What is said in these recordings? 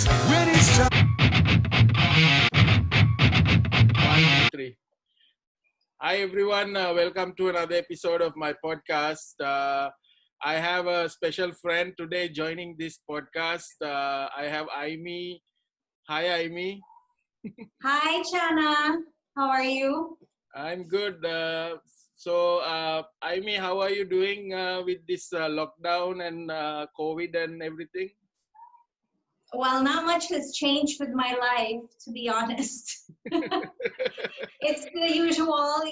when he's trying. 1, 2, 3. Hi everyone, welcome to another episode of my podcast. I have a special friend today joining this podcast. I have Imee. Hi Imee. Hi, Channa. How are you? I'm good. Imee, how are you doing with this lockdown and COVID and everything? Well, not much has changed with my life, to be honest. It's the usual,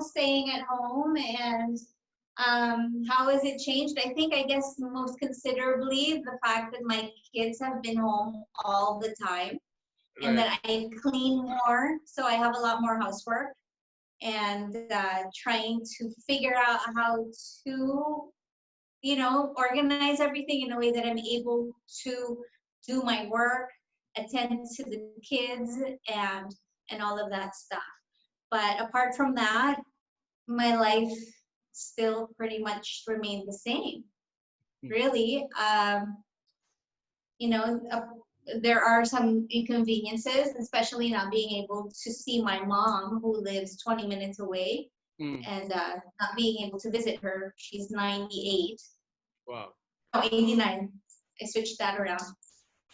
staying at home. And how has it changed? I guess most considerably the fact that my kids have been home all the time and Right. that I clean more. So I have a lot more housework and trying to figure out how to organize everything in a way that I'm able to do my work, attend to the kids, and all of that stuff. But apart from that, my life still pretty much remained the same. Really, there are some inconveniences, especially not being able to see my mom, who lives 20 minutes away, and not being able to visit her. She's 98. Wow. No, 89. I switched that around.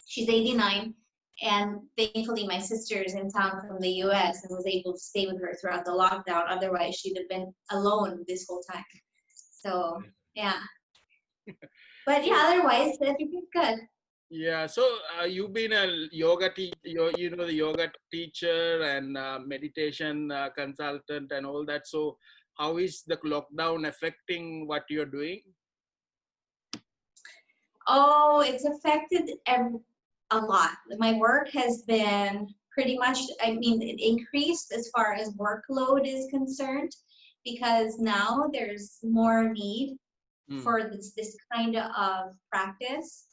She's 89, and thankfully my sister is in town from the US and was able to stay with her throughout the lockdown. Otherwise, she'd have been alone this whole time. So, yeah. But yeah, otherwise, everything's good. Yeah, so you've been a yoga the yoga teacher and meditation consultant and all that. So how is the lockdown affecting what you're doing? Oh, it's affected a lot. My work has been pretty much, it increased as far as workload is concerned, because now there's more need for this kind of practice.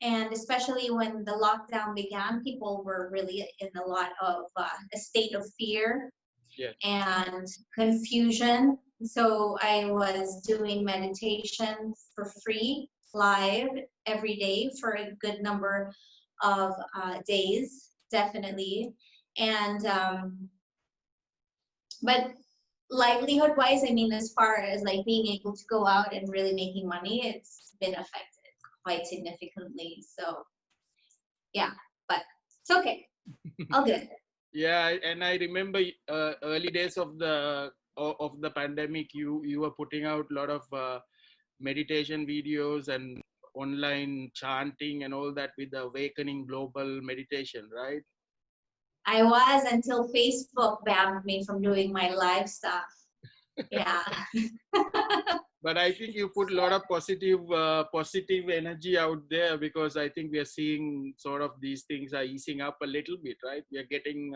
And especially when the lockdown began, people were really in a lot of a state of fear and confusion. So I was doing meditation for free, live, every day for a good number of days, definitely. And but livelihood-wise, as far as like being able to go out and really making money, it's been affected quite significantly. So yeah, but it's okay. All good. Yeah, and I remember early days of the pandemic, you were putting out a lot of meditation videos and online chanting and all that with the Awakening Global Meditation, right? I was, until Facebook banned me from doing my live stuff. Yeah. But I think you put a lot of positive energy out there, because I think we are seeing sort of these things are easing up a little bit, right? We are getting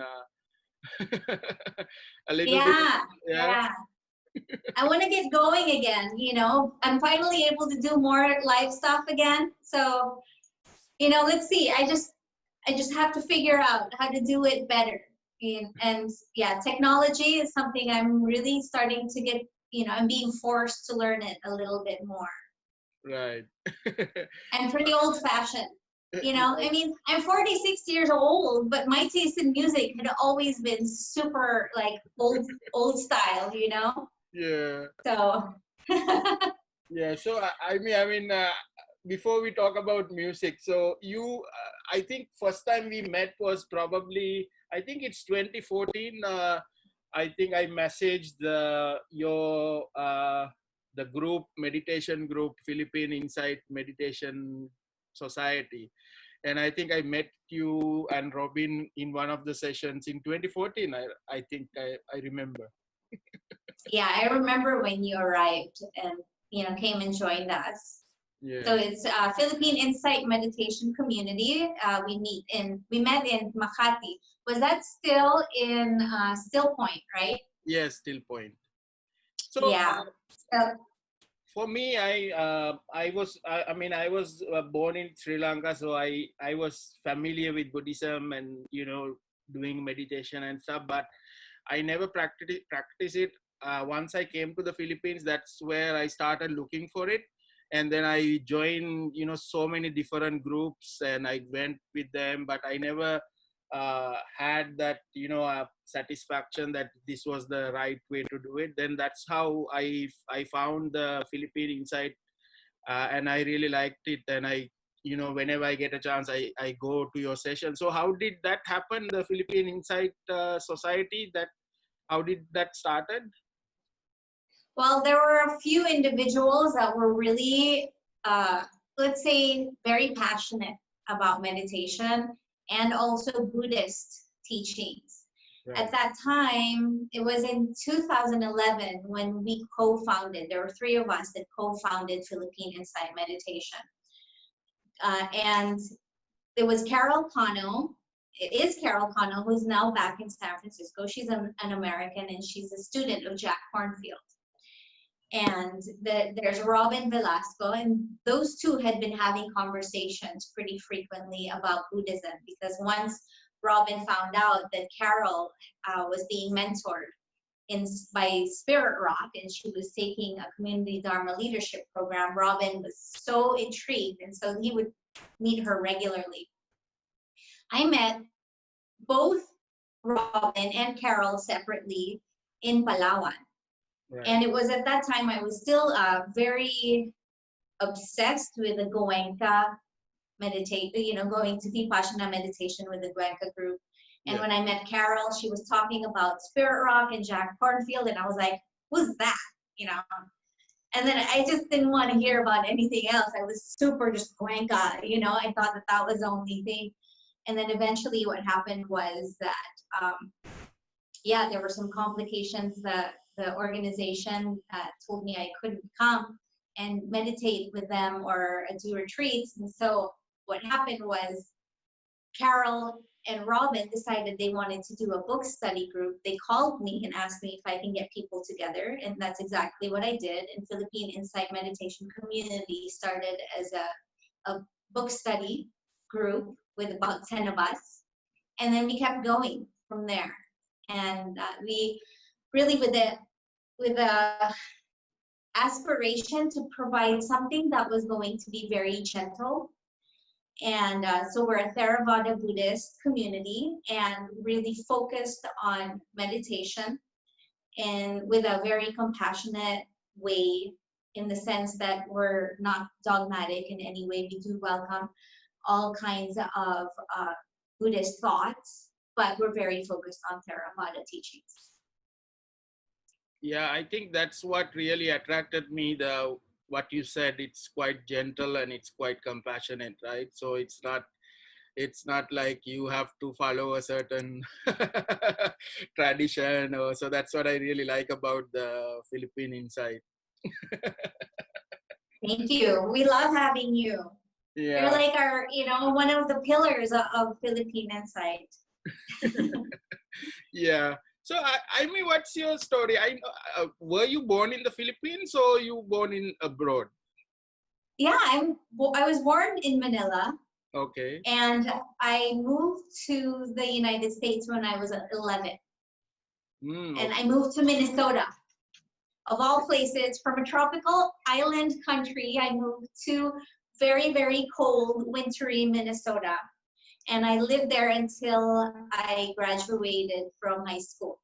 a little bit. Yeah. I want to get going again. I'm finally able to do more live stuff again. So, let's see. I just have to figure out how to do it better. And yeah, technology is something I'm really starting to get, I'm being forced to learn it a little bit more. Right. I'm pretty old fashioned. I'm 46 years old, but my taste in music had always been super like old style, Yeah. So. Yeah. So before we talk about music, so I think first time we met was probably, I think it's 2014. I think I messaged the meditation group, Philippine Insight Meditation Society. And I think I met you and Robin in one of the sessions in 2014. I think I remember. Yeah, I remember when you arrived and came and joined us. Yeah. So it's Philippine Insight Meditation Community. We met in Makati. Was that still in Still Point, right? Yes, Still Point. So yeah. For me, I was born in Sri Lanka, so I was familiar with Buddhism and doing meditation and stuff, but I never practice it. Once I came to the Philippines, that's where I started looking for it. and then I joined, so many different groups, and I went with them, but I never had that, satisfaction that this was the right way to do it. Then that's how I found the Philippine Insight, and I really liked it. And whenever I get a chance, I go to your session. So how did that happen? The Philippine Insight Society, how did that started? Well, there were a few individuals that were really, let's say, very passionate about meditation and also Buddhist teachings. Right. At that time, it was in 2011 when we co-founded, there were three of us that co-founded Philippine Insight Meditation. And it was Carol Cano. It is Carol Cano, who's now back in San Francisco. She's an American, and she's a student of Jack Kornfield. And there's Robin Velasco, and those two had been having conversations pretty frequently about Buddhism, because once Robin found out that Carol was being mentored by Spirit Rock, and she was taking a community dharma leadership program, Robin was so intrigued, and so he would meet her regularly. I met both Robin and Carol separately in Palawan. Right. And it was at that time I was still very obsessed with the Goenka meditation, going to Vipassana meditation with the Goenka group. And when I met Carol, she was talking about Spirit Rock and Jack Kornfield, and I was like, who's that? And then I just didn't want to hear about anything else. I was super just Goenka, I thought that was the only thing. And then eventually what happened was that, there were some complications. The organization told me I couldn't come and meditate with them or do retreats. And so what happened was Carol and Robin decided they wanted to do a book study group. They called me and asked me if I can get people together, and that's exactly what I did. And Philippine Insight Meditation Community started as a book study group with about 10 of us, and then we kept going from there. And we really, with the aspiration to provide something that was going to be very gentle. And so we're a Theravada Buddhist community and really focused on meditation, and with a very compassionate way, in the sense that we're not dogmatic in any way. We do welcome all kinds of Buddhist thoughts, but we're very focused on Theravada teachings. Yeah, I think that's what really attracted me, what you said. It's quite gentle and it's quite compassionate, right? So it's not like you have to follow a certain tradition, so that's what I really like about the Philippine Insight. Thank you. We love having you. Yeah. You're like our, one of the pillars of Philippine Insight. Yeah. So, Imee, what's your story? Were you born in the Philippines or you born in abroad? Yeah, I was born in Manila. Okay. And I moved to the United States when I was 11. And I moved to Minnesota. Of all places, from a tropical island country, I moved to very, very cold, wintry Minnesota. And I lived there until I graduated from high school.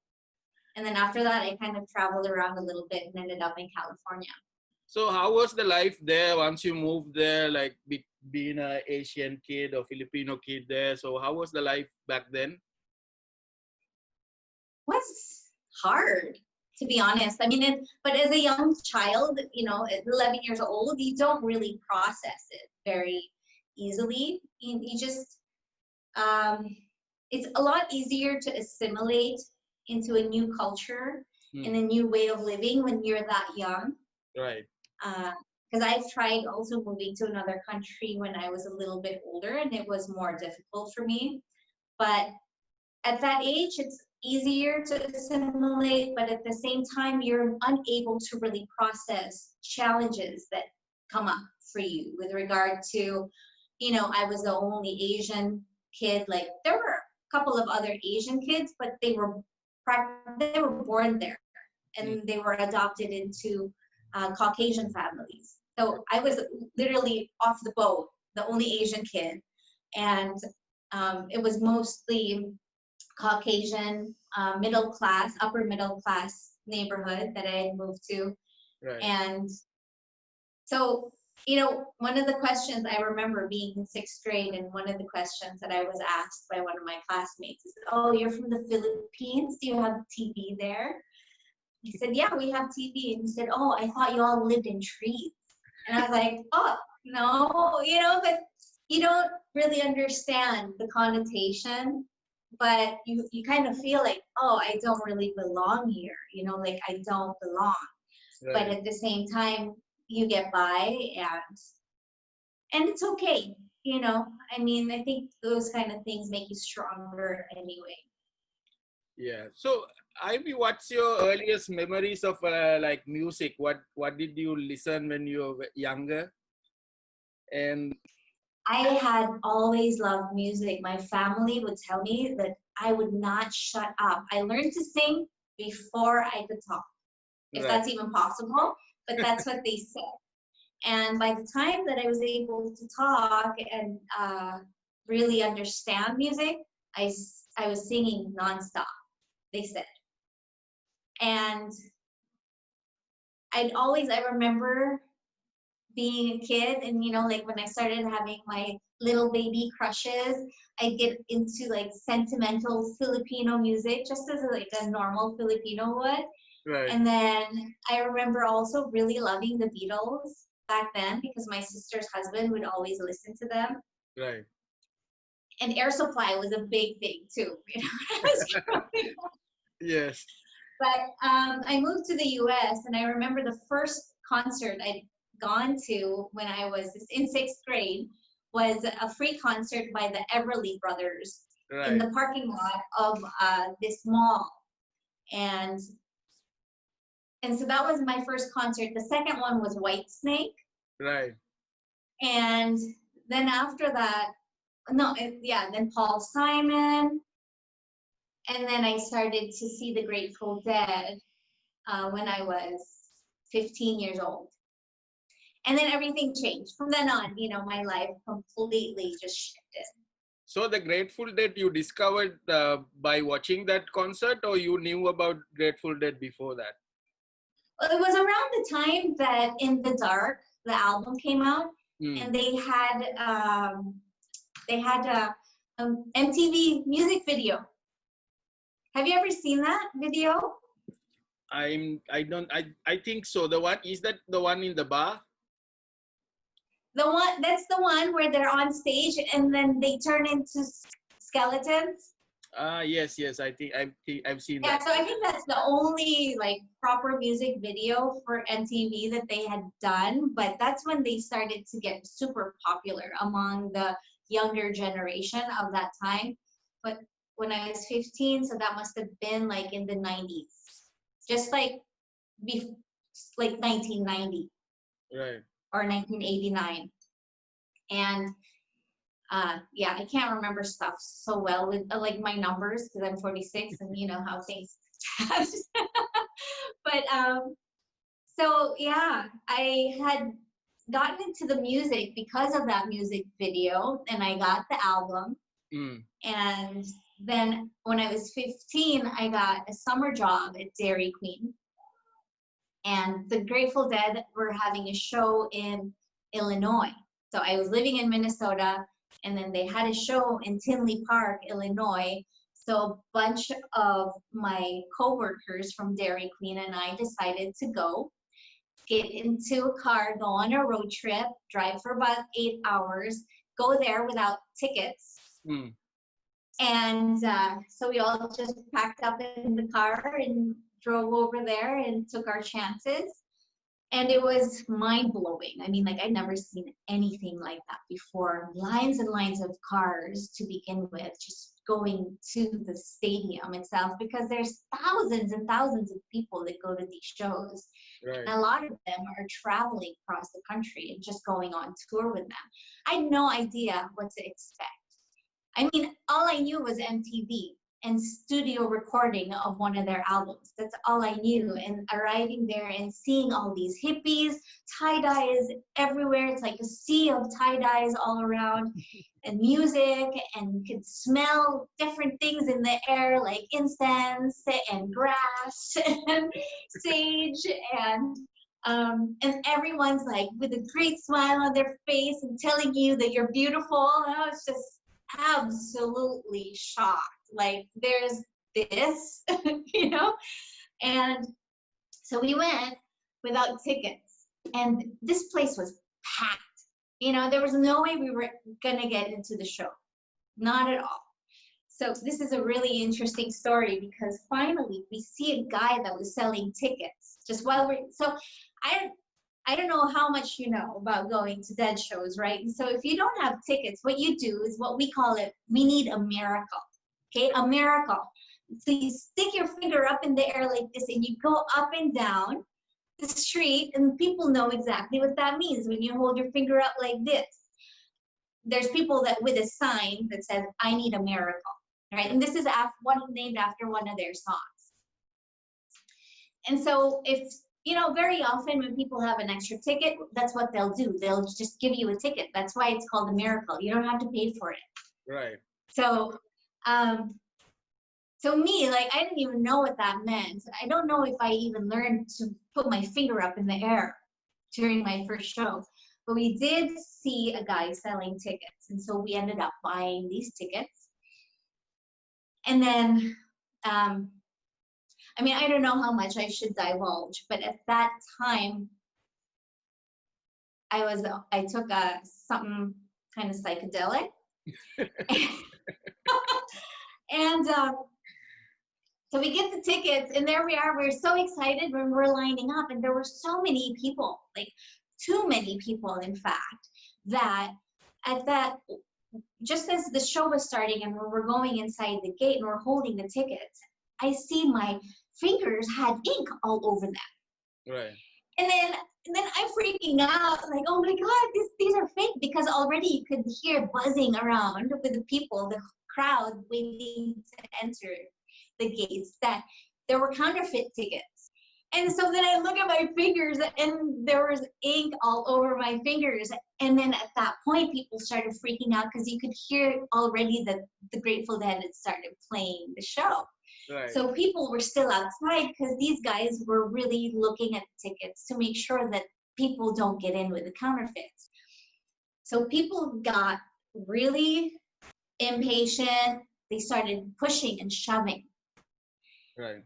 And then after that, I kind of traveled around a little bit and ended up in California. So how was the life there once you moved there, like being an Asian kid or Filipino kid there? So how was the life back then? It was hard, to be honest. I mean, but as a young child, at 11 years old, you don't really process it very easily. You just, it's a lot easier to assimilate into a new culture and a new way of living when you're that young. Right. Because I've tried also moving to another country when I was a little bit older, and it was more difficult for me. But at that age, it's easier to assimilate, but at the same time, you're unable to really process challenges that come up for you with regard to, I was the only Asian kid. Like, there were a couple of other Asian kids, but they were born there, and they were adopted into Caucasian families. So I was literally off the boat, the only Asian kid. And it was mostly Caucasian, middle class, upper middle class neighborhood that I had moved to. Right. And so, you know, one of the questions I remember being in sixth grade, and one of the questions that I was asked by one of my classmates is, "Oh, you're from the Philippines? Do you have TV there?" He said, "Yeah, we have TV." And he said, "Oh, I thought you all lived in trees." And I was like, "Oh, no," you know, but you don't really understand the connotation, but you kind of feel like, oh, I don't really belong here, you know, like I don't belong. But Right. at the same time, you get by, and it's okay, you know. I mean, I think those kind of things make you stronger anyway. Yeah. So, Ivy, what's your earliest memories of like music? What did you listen when you were younger? And I had always loved music. My family would tell me that I would not shut up. I learned to sing before I could talk, if right, that's even possible, but that's what they said. And by the time that I was able to talk and really understand music, I was singing nonstop, they said. And I remember being a kid, and you know, like when I started having my little baby crushes, I'd get into like sentimental Filipino music, just as like a normal Filipino would. right, And then I remember also really loving the Beatles back then because my sister's husband would always listen to them. right. And Air Supply was a big thing too, you know, when I was growing up. Yes. But I moved to the US, and I remember the first concert I'd gone to when I was in sixth grade was a free concert by the Everly Brothers in Right, the parking lot of this mall. And so that was my first concert. The second one was Whitesnake. right. And then after that, no, yeah, then Paul Simon. And then I started to see the Grateful Dead when I was 15 years old. And then everything changed. From then on, you know, my life completely just shifted. So the Grateful Dead you discovered by watching that concert, or you knew about Grateful Dead before that? Well, it was around the time that In the Dark, the album came out, Hmm. and they had a MTV music video. Have you ever seen that video? I think so. The one is that the one in the bar? That's the one where they're on stage and then they turn into skeletons. Ah, yes, yes. I've seen Yeah, that. so I think that's the only like proper music video for MTV that they had done, but that's when they started to get super popular among the younger generation of that time. But when I was 15, so that must have been like in the 90s. Just like like 1990 Right. or 1989. And yeah, I can't remember stuff so well with like my numbers because I'm 46 and you know how things but so yeah, I had gotten into the music because of that music video, and I got the album. Mm. And then when I was 15, I got a summer job at Dairy Queen, and the Grateful Dead were having a show in Illinois. So I was living in Minnesota, and then they had a show in Tinley Park, Illinois. So a bunch of my coworkers from Dairy Queen and I decided to go, get into a car, go on a road trip, drive for about 8 hours, go there without tickets. Mm. And so we all just packed up in the car and drove over there and took our chances. And it was mind blowing. I mean, like I'd never seen anything like that before. Lines and lines of cars to begin with, just going to the stadium itself, because there's thousands and thousands of people that go to these shows. Right. And a lot of them are traveling across the country and just going on tour with them. I had no idea what to expect. I mean, all I knew was MTV. and studio recording of one of their albums. That's all I knew. And arriving there and seeing all these hippies, tie-dyes everywhere. It's like a sea of tie-dyes all around, and music, and you could smell different things in the air, like incense and grass and sage, and everyone's like with a great smile on their face and telling you that you're beautiful. And I was just absolutely shocked. Like, there's this, you know? And so we went without tickets, and this place was packed. You know, there was no way we were gonna get into the show, not at all. So this is a really interesting story, because finally we see a guy that was selling tickets just while we're, so I don't know how much you know about going to Dead shows, right? So if you don't have tickets, what you do is what we call it, we need a miracle, okay? A miracle. So you stick your finger up in the air like this, and you go up and down the street, and people know exactly what that means when you hold your finger up like this. There's people that with a sign that says, I need a miracle, right? And this is named after one of their songs. And so if, you know, very often when people have an extra ticket, that's what they'll do. They'll just give you a ticket. That's why it's called a miracle. You don't have to pay for it. Right. So, so me, like, I didn't even know what that meant. I don't know if I even learned to put my finger up in the air during my first show. But we did see a guy selling tickets. And so we ended up buying these tickets. And then, I mean, I don't know how much I should divulge, but at that time, I took something kind of psychedelic. And so we get the tickets, and there we are. We're so excited when we're lining up, and there were so many people, like too many people, in fact, that just as the show was starting and we were going inside the gate and we're holding the tickets, I see my fingers had ink all over them. Right. And then I'm freaking out, like, oh my God, these are fake, because already you could hear buzzing around with the people, the crowd waiting to enter the gates, that there were counterfeit tickets. And so then I look at my fingers, and there was ink all over my fingers. And then at that point, people started freaking out, because you could hear already that the Grateful Dead had started playing the show. Right. So people were still outside, because these guys were really looking at the tickets to make sure that people don't get in with the counterfeits. So people got really impatient. They started pushing and shoving. Right.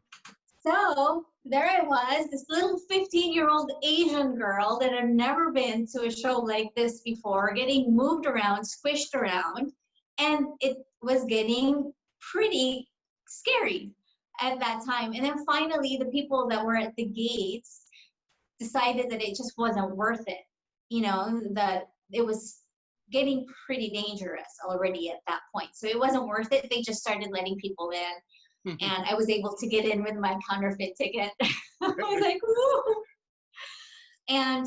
So there I was, this little 15-year-old Asian girl that had never been to a show like this before, getting moved around, squished around, and it was getting pretty scary at that time. And then finally, the people that were at the gates decided that it just wasn't worth it. You know, that it was getting pretty dangerous already at that point. So it wasn't worth it. They just started letting people in. And I was able to get in with my counterfeit ticket. I was like, woo! And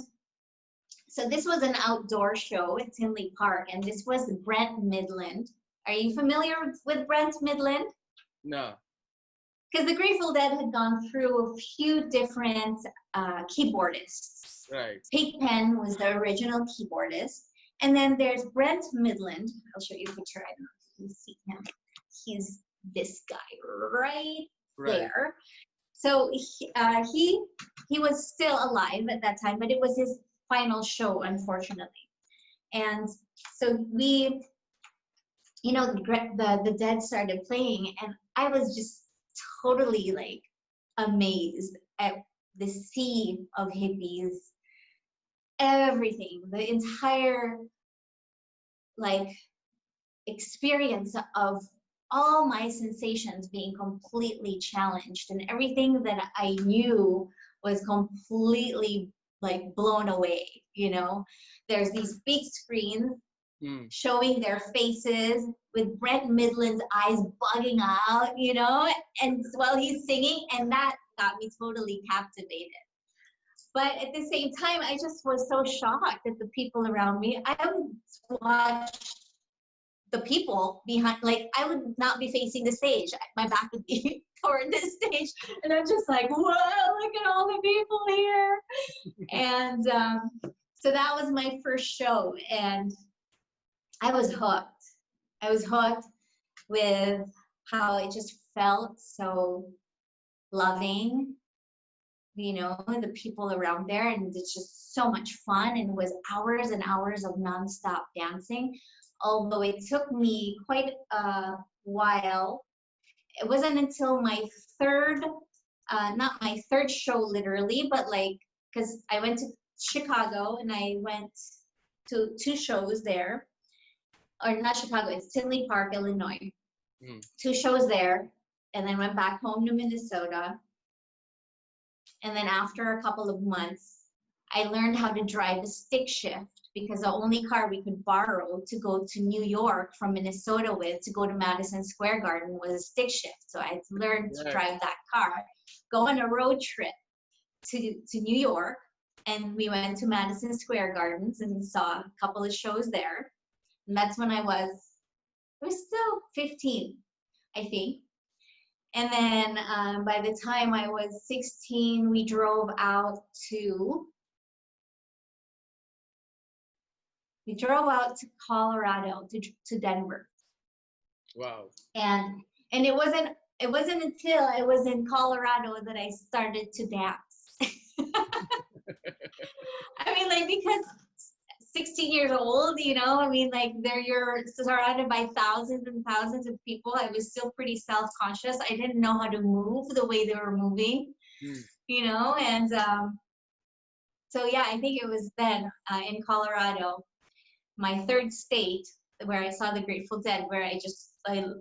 so this was an outdoor show at Tinley Park, and this was Brent Midland. Are you familiar with Brent Midland? No. Because the Grateful Dead had gone through a few different keyboardists. Right. Pigpen was the original keyboardist. And then there's Brent Midland. I'll show you a picture. I don't know if you can see him. He's this guy right there. So he was still alive at that time, but it was his final show, unfortunately. And so we, you know, the Dead started playing, and I was just totally like amazed at the sea of hippies, everything, the entire like experience of all my sensations being completely challenged, and everything that I knew was completely like blown away. You know, there's these big screens showing their faces with Brent Midland's eyes bugging out, you know, and while he's singing, and that got me totally captivated. But at the same time, I just was so shocked at the people around me. I would watch the people behind, like I would not be facing the stage. My back would be toward the stage. And I'm just like, whoa, look at all the people here. And so that was my first show. And I was hooked. I was hooked with how it just felt so loving, you know, the people around there. And it's just so much fun. And it was hours and hours of nonstop dancing. Although it took me quite a while. It wasn't until my third, not my third show literally, but like, because I went to Chicago and I went to 2 shows there. Or not Chicago, it's Tinley Park, Illinois. 2 shows there, and then went back home to Minnesota. And then after a couple of months, I learned how to drive a stick shift, because the only car we could borrow to go to New York from Minnesota with, to go to Madison Square Garden, was a stick shift. So I learned to drive that car, go on a road trip to New York, and we went to Madison Square Gardens and saw a couple of shows there. And that's when I was still 15, I think. And then by the time I was 16, we drove out to Colorado, to Denver. Wow. And it wasn't until I was in Colorado that I started to dance. I mean, like, because 16 years old, you know, I mean, like, you're surrounded by thousands and thousands of people. I was still pretty self-conscious. I didn't know how to move the way they were moving, you know, and so yeah, I think it was then in Colorado, my third state, where I saw the Grateful Dead, where I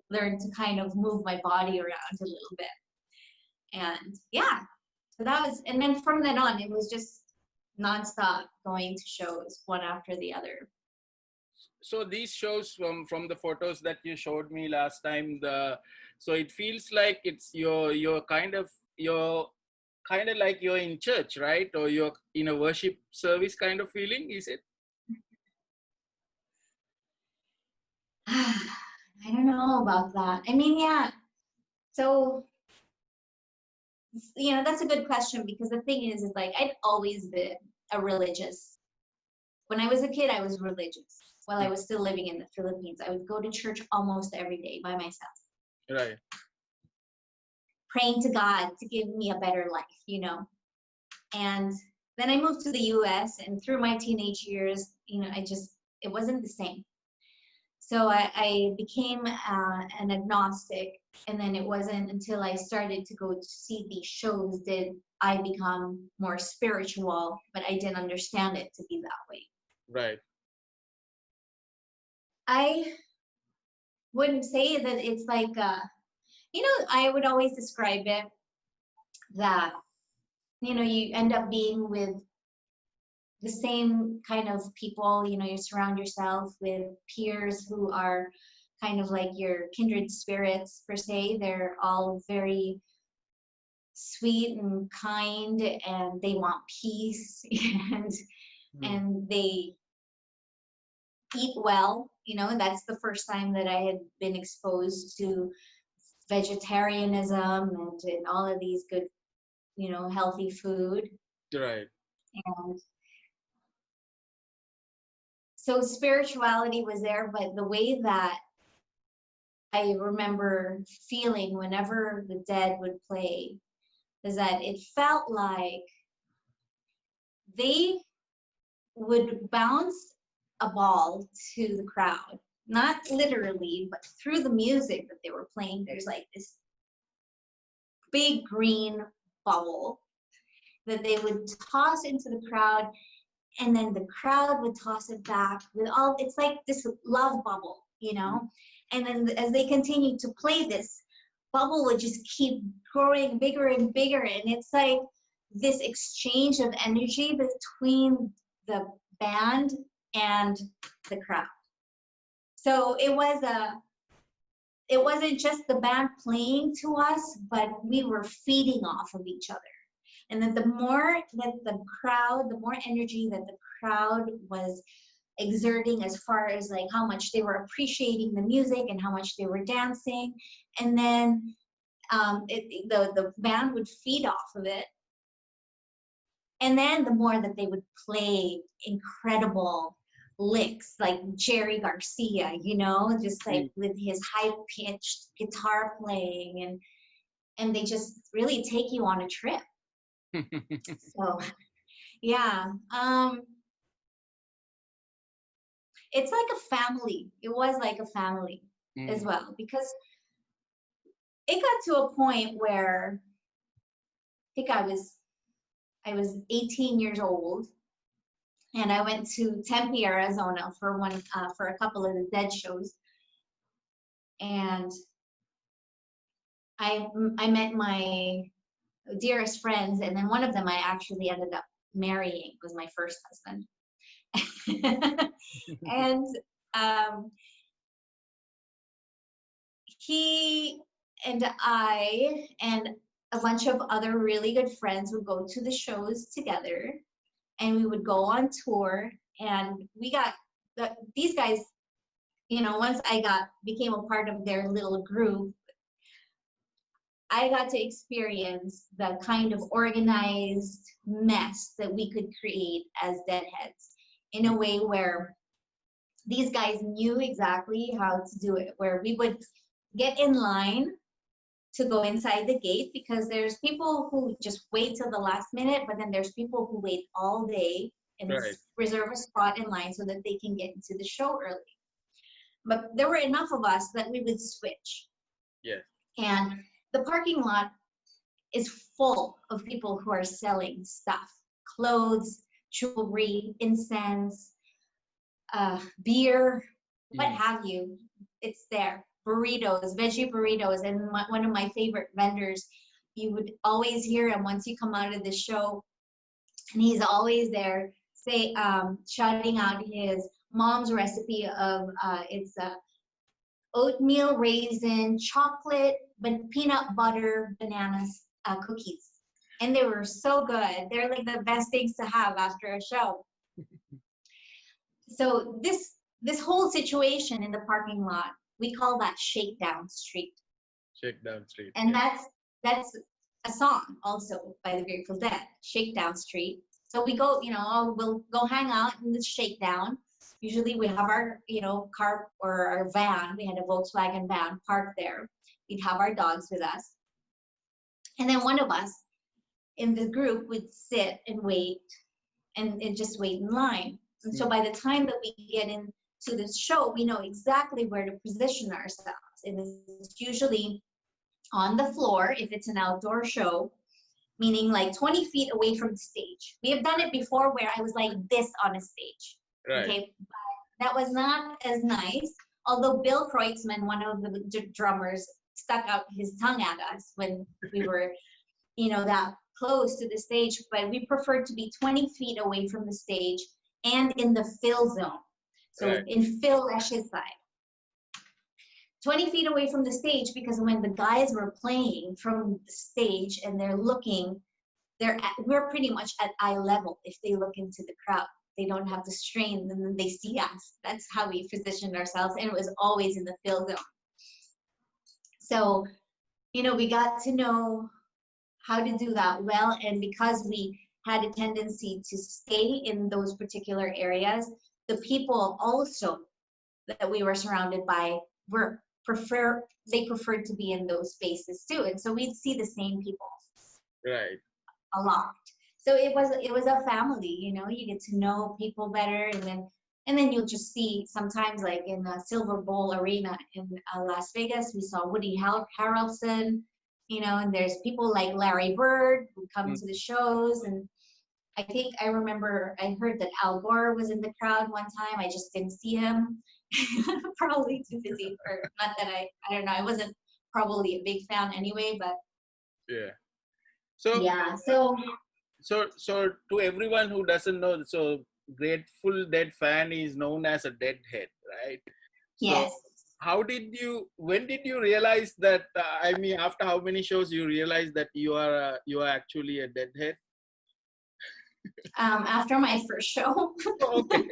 learned to kind of move my body around a little bit. And yeah, so that was, and then from then on, it was just nonstop going to shows, one after the other. So these shows, from the photos that you showed me last time, so it feels like it's you're kind of like you're in church, right? Or you're in a worship service kind of feeling, is it? I don't know about that. I mean, yeah. So, you know, that's a good question, because the thing is like, I'd always been a religious. When I was a kid, I was religious. While I was still living in the Philippines, I would go to church almost every day by myself. Right. Praying to God to give me a better life, you know. And then I moved to the US, and through my teenage years, you know, it wasn't the same. So I became an agnostic, and then it wasn't until I started to go to see these shows did I become more spiritual, but I didn't understand it to be that way. Right. I wouldn't say that it's like, you know, I would always describe it that, you know, you end up being with the same kind of people, you know, you surround yourself with peers who are kind of like your kindred spirits per se. They're all very sweet and kind, and they want peace, and they eat well, you know. And that's the first time that I had been exposed to vegetarianism and all of these good, you know, healthy food. Right. And so spirituality was there, but the way that I remember feeling whenever the Dead would play is that it felt like they would bounce a ball to the crowd, not literally, but through the music that they were playing. There's like this big green bubble that they would toss into the crowd, and then the crowd would toss it back with all, it's like this love bubble, you know. And then as they continued to play, this bubble would just keep growing bigger and bigger, and it's like this exchange of energy between the band and the crowd. So it wasn't just the band playing to us, but we were feeding off of each other. And then the more energy that the crowd was exerting as far as like how much they were appreciating the music and how much they were dancing. And then the band would feed off of it. And then the more that they would play incredible licks like Jerry Garcia, you know, just like with his high-pitched guitar playing, and they just really take you on a trip. So yeah, it's like a family. It was like a family as well, because it got to a point where I think I was 18 years old, and I went to Tempe, Arizona for a couple of the Dead shows, and I met my dearest friends, and then one of them I actually ended up marrying, was my first husband. And he and I and a bunch of other really good friends would go to the shows together, and we would go on tour, and we got these guys, you know, once I became a part of their little group, I got to experience the kind of organized mess that we could create as Deadheads in a way where these guys knew exactly how to do it, where we would get in line to go inside the gate, because there's people who just wait till the last minute, but then there's people who wait all day and reserve a spot in line so that they can get into the show early. But there were enough of us that we would switch. Yeah. And the parking lot is full of people who are selling stuff, clothes, jewelry, incense, beer, what have you. It's there. Burritos, veggie burritos, and one of my favorite vendors, you would always hear him once you come out of the show, and he's always there, shouting out his mom's recipe of it's oatmeal, raisin, chocolate, but peanut butter, bananas, cookies, and they were so good. They're like the best things to have after a show. So this whole situation in the parking lot, we call that Shakedown Street. Shakedown Street. And that's a song also by the Grateful Dead, Shakedown Street. So we go, you know, we'll go hang out in the Shakedown. Usually we have our, you know, car or our van. We had a Volkswagen van parked there. We'd have our dogs with us. And then one of us in the group would sit and wait and just wait in line. And so by the time that we get into this show, we know exactly where to position ourselves. And it's usually on the floor if it's an outdoor show, meaning like 20 feet away from the stage. We have done it before where I was like this on a stage. Right. Okay, but that was not as nice. Although Bill Kreutzmann, one of the drummers, stuck out his tongue at us when we were, you know, that close to the stage. But we preferred to be 20 feet away from the stage and in the fill zone. So in Phil Lesch's side. 20 feet away from the stage, because when the guys were playing from the stage and they're looking, we're pretty much at eye level. If they look into the crowd, they don't have to strain, and then they see us. That's how we positioned ourselves, and it was always in the fill zone. So, you know, we got to know how to do that well, and because we had a tendency to stay in those particular areas, the people also that we were surrounded by they preferred to be in those spaces too, and so we'd see the same people a lot. So it was a family, you know. You get to know people better, and then you'll just see sometimes, like in the Silver Bowl Arena in Las Vegas, we saw Woody Harrelson, you know, and there's people like Larry Bird who come to the shows, and I think I heard that Al Gore was in the crowd one time. I just didn't see him. Probably too busy for, not that I don't know, I wasn't probably a big fan anyway, but yeah. So yeah, so to everyone who doesn't know, so Grateful Dead fan is known as a deadhead, right? So yes. when did you realize that, I mean, after how many shows you realized that you are actually a deadhead? After my first show. Okay.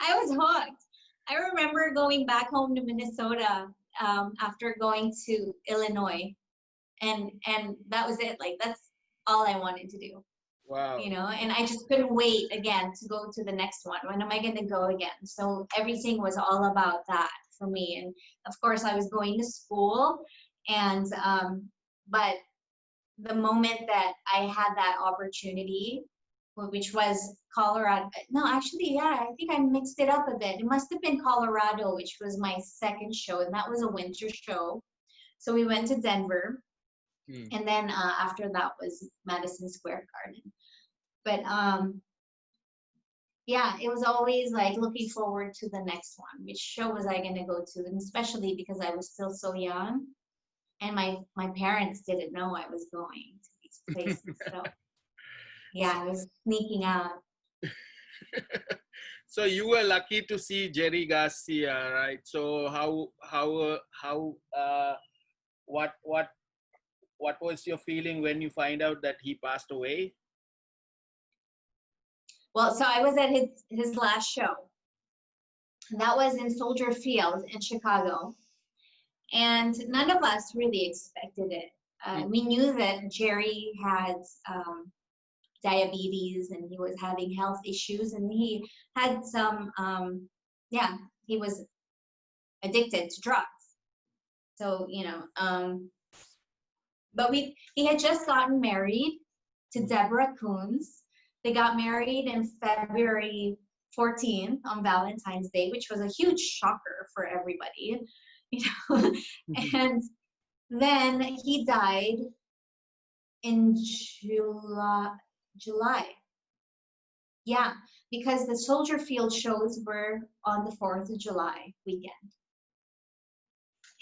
I was hooked. I remember going back home to Minnesota after going to Illinois, and that was it. Like that's all I wanted to do, Wow. you know. And I just couldn't wait again to go to the next one. When am I going to go again? So everything was all about that for me. And of course, I was going to school, and but the moment that I had that opportunity, which was Colorado. No, actually, yeah, I think I mixed it up a bit. It must have been Colorado, which was my second show, and that was a winter show. So we went to Denver, and then after that was Madison Square Garden. But yeah, it was always like looking forward to the next one. Which show was I going to go to? And especially because I was still so young, and my parents didn't know I was going to these places. So yeah, I was sneaking out. So you were lucky to see Jerry Garcia, right? So what was your feeling when you find out that he passed away? Well, so I was at his last show. That was in Soldier Field in Chicago. And none of us really expected it. We knew that Jerry had diabetes and he was having health issues, and he had some, he was addicted to drugs. So, you know, but he had just gotten married to Deborah Coons. They got married in February 14th on Valentine's Day, which was a huge shocker for everybody, you know. And then he died in July. Yeah, because the Soldier Field shows were on the 4th of July weekend.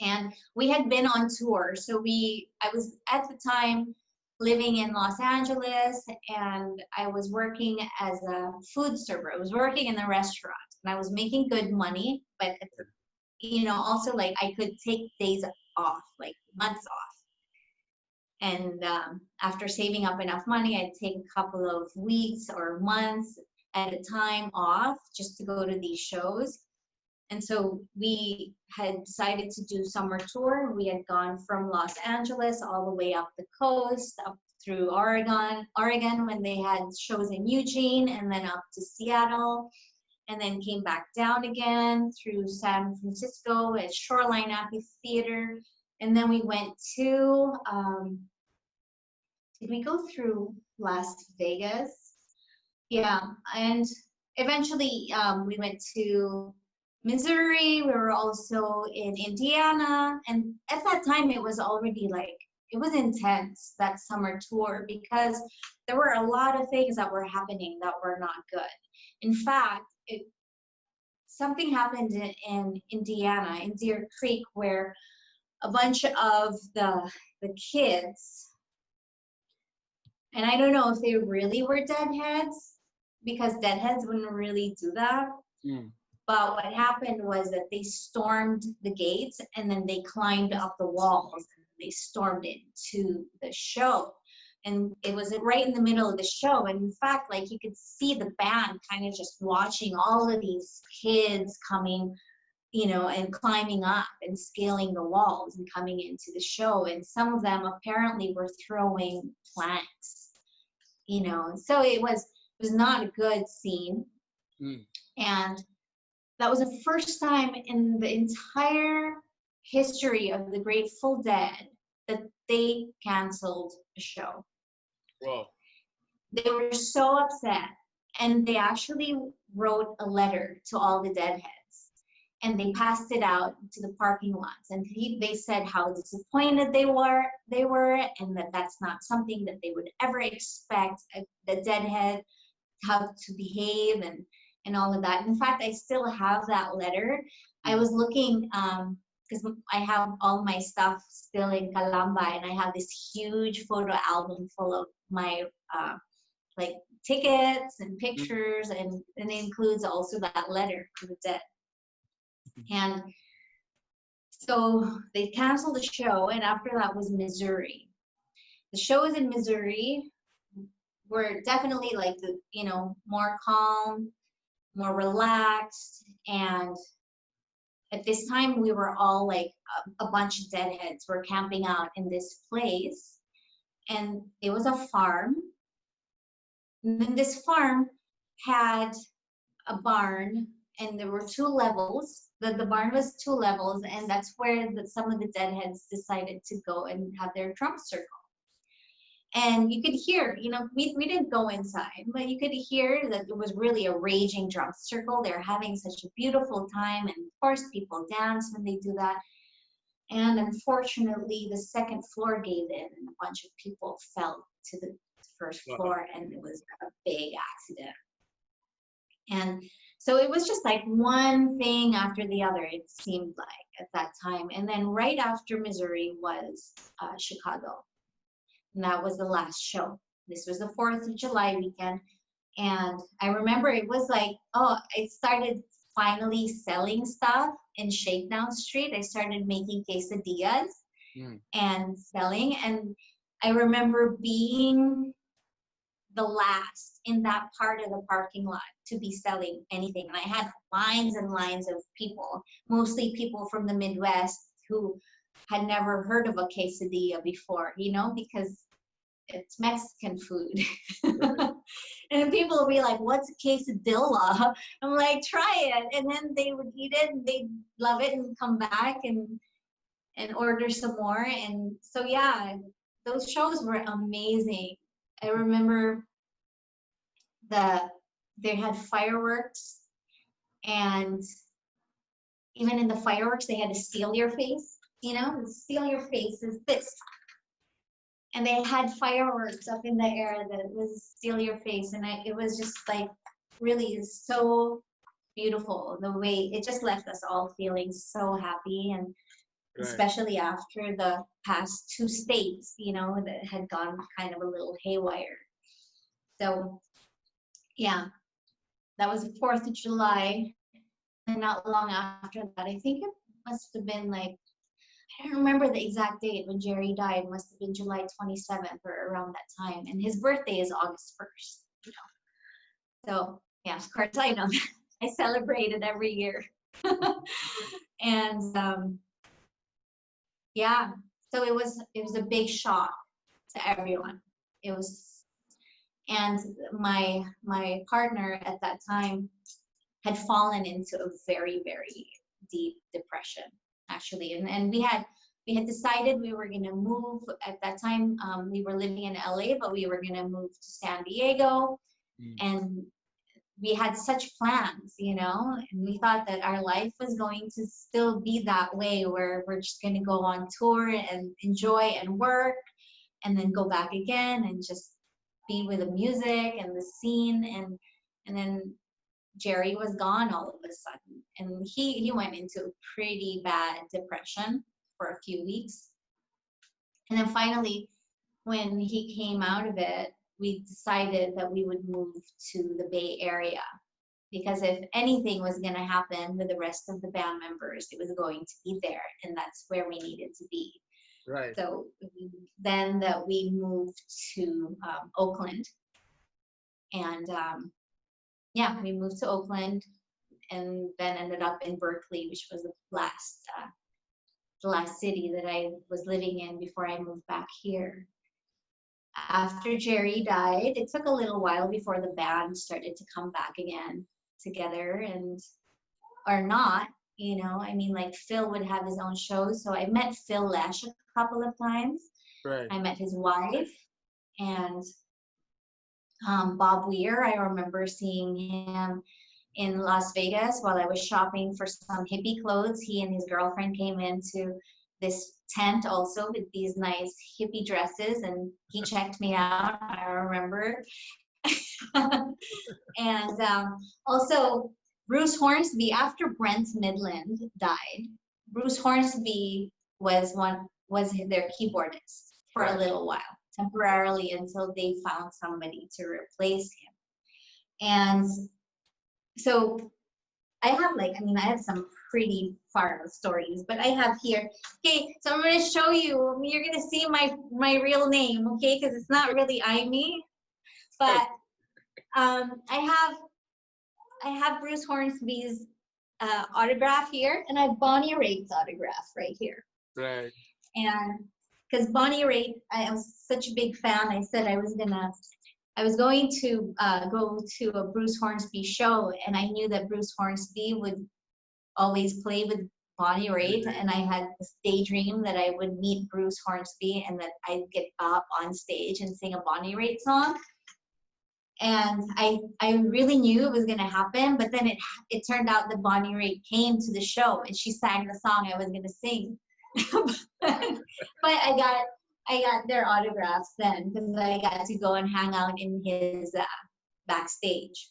And we had been on tour. So I was at the time living in Los Angeles, and I was working as a food server. I was working in the restaurant, and I was making good money, but you know, also like I could take days off, like months off. And after saving up enough money, I'd take a couple of weeks or months at a time off just to go to these shows. And so we had decided to do summer tour. We had gone from Los Angeles all the way up the coast, up through Oregon when they had shows in Eugene, and then up to Seattle, and then came back down again through San Francisco at Shoreline Amphitheater. And then we went to, did we go through Las Vegas? Yeah, and eventually we went to Missouri. We were also in Indiana, and at that time it was already like, it was intense, that summer tour, because there were a lot of things that were happening that were not good. In fact, something happened in Indiana, in Deer Creek, where a bunch of the kids, and I don't know if they really were Deadheads, because Deadheads wouldn't really do that. But what happened was that they stormed the gates, and then they climbed up the walls. They stormed into the show. And it was right in the middle of the show. And in fact, like, you could see the band kind of just watching all of these kids coming, you know, and climbing up and scaling the walls and coming into the show. And some of them apparently were throwing planks, you know. So it was not a good scene. And that was the first time in the entire history of the Grateful Dead that they canceled a show. Wow. They were so upset, and they actually wrote a letter to all the Deadheads, and they passed it out to the parking lots. And they said how disappointed they were, and that that's not something that they would ever expect the Deadhead how to behave and all of that. In fact, I still have that letter. I was looking, because I have all my stuff still in Calamba, and I have this huge photo album full of my like tickets and pictures, and it includes also that letter to the dead. And so they canceled the show, and after that was Missouri. The shows in Missouri were definitely like the, you know, more calm, more relaxed. And at this time, we were all like a bunch of deadheads were camping out in this place. And it was a farm. And then this farm had a barn, and there were 2 levels. The barn was 2 levels, and that's where some of the deadheads decided to go and have their drum circle. And you could hear, you know, we didn't go inside, but you could hear that it was really a raging drum circle. They're having such a beautiful time, and of course people dance when they do that. And unfortunately, the second floor gave in, and a bunch of people fell to the first floor, and it was a big accident. And so it was just like one thing after the other, it seemed like at that time. And then right after Missouri was Chicago. And that was the last show. This was the 4th of July weekend. And I remember it was like, oh, I started finally selling stuff in Shakedown Street. I started making quesadillas and selling. And I remember being the last in that part of the parking lot to be selling anything. And I had lines and lines of people, mostly people from the Midwest who had never heard of a quesadilla before, you know, because it's Mexican food. Right. And people would be like, what's a quesadilla? I'm like, try it. And then they would eat it and they'd love it and come back and order some more. And so, yeah, those shows were amazing. I remember they had fireworks, and even in the fireworks, they had to steal your face, you know, steal your face is this. And they had fireworks up in the air that was steal your face. And it was just like really so beautiful, the way it just left us all feeling so happy. And right. Especially after the past 2 states, you know, that had gone kind of a little haywire. So yeah, that was the 4th of July. And not long after that, I think it must have been like, I don't remember the exact date when Jerry died. It must have been July 27th or around that time. And his birthday is August 1st. You know? So yeah, of course I know that. I celebrate it every year. And yeah, so it was a big shock to everyone. It was, and my partner at that time had fallen into a very, very deep depression, actually. And we had decided we were going to move at that time. We were living in LA, but we were going to move to San Diego. And we had such plans, you know, and we thought that our life was going to still be that way, where we're just going to go on tour and enjoy and work and then go back again and just be with the music and the scene. And then Jerry was gone all of a sudden, and he went into a pretty bad depression for a few weeks. And then finally, when he came out of it, we decided that we would move to the Bay Area, because if anything was going to happen with the rest of the band members, it was going to be there, and that's where we needed to be. Right. So then that we moved to Oakland, and yeah, we moved to Oakland, and then ended up in Berkeley, which was the last city that I was living in before I moved back here. After Jerry died, it took a little while before the band started to come back again together, and or not, you know. I mean, like Phil would have his own shows, so I met Phil Lesh a couple of times. Right. I met his wife, and Bob Weir. I remember seeing him in Las Vegas while I was shopping for some hippie clothes. He and his girlfriend came into this tent also with these nice hippie dresses, and he checked me out, I remember. And also Bruce Hornsby, after Brent Midland died, Bruce Hornsby was their keyboardist for a little while, temporarily, until they found somebody to replace him. And so I have some pretty far stories, but I have here, okay, so I'm going to show you, you're going to see my real name, okay, because it's not really Imee, but I have I have Bruce Hornsby's autograph here, and I have Bonnie Raitt's autograph right here. Right. And because Bonnie Raitt, I was such a big fan, I said I was going to go to a Bruce Hornsby show, and I knew that Bruce Hornsby would always play with Bonnie Raitt, and I had this daydream that I would meet Bruce Hornsby and that I'd get up on stage and sing a Bonnie Raitt song. And I really knew it was going to happen, but then it turned out that Bonnie Raitt came to the show and she sang the song I was going to sing. But I got their autographs then because I got to go and hang out in his backstage.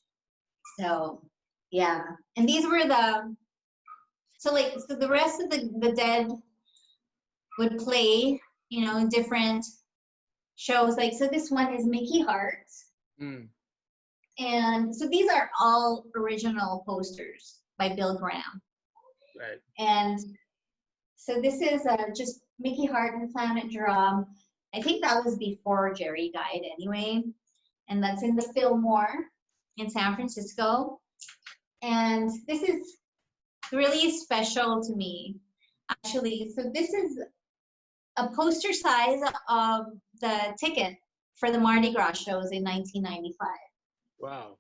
So yeah, and these were so the rest of the Dead would play, different shows. Like, so this one is Mikey Hart. Mm. And so these are all original posters by Bill Graham. Right. And so this is just Mikey Hart and Planet Drum. I think that was before Jerry died anyway. And that's in the Fillmore in San Francisco. And this is really special to me, actually. So this is a poster size of the ticket for the Mardi Gras shows in 1995. Wow.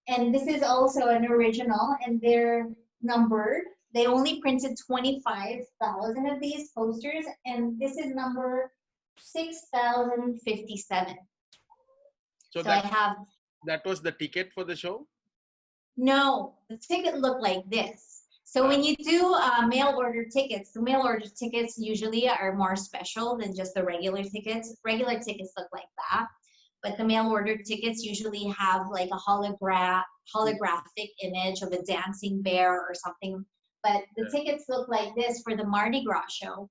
And this is also an original, and they're numbered. They only printed 25,000 of these posters, and this is number 6,057. So I have. That was the ticket for the show? No, the ticket looked like this. So when you do mail order tickets, the mail order tickets usually are more special than just the regular tickets. Regular tickets look like that. But the mail order tickets usually have like a holographic image of a dancing bear or something. But the tickets look like this for the Mardi Gras show.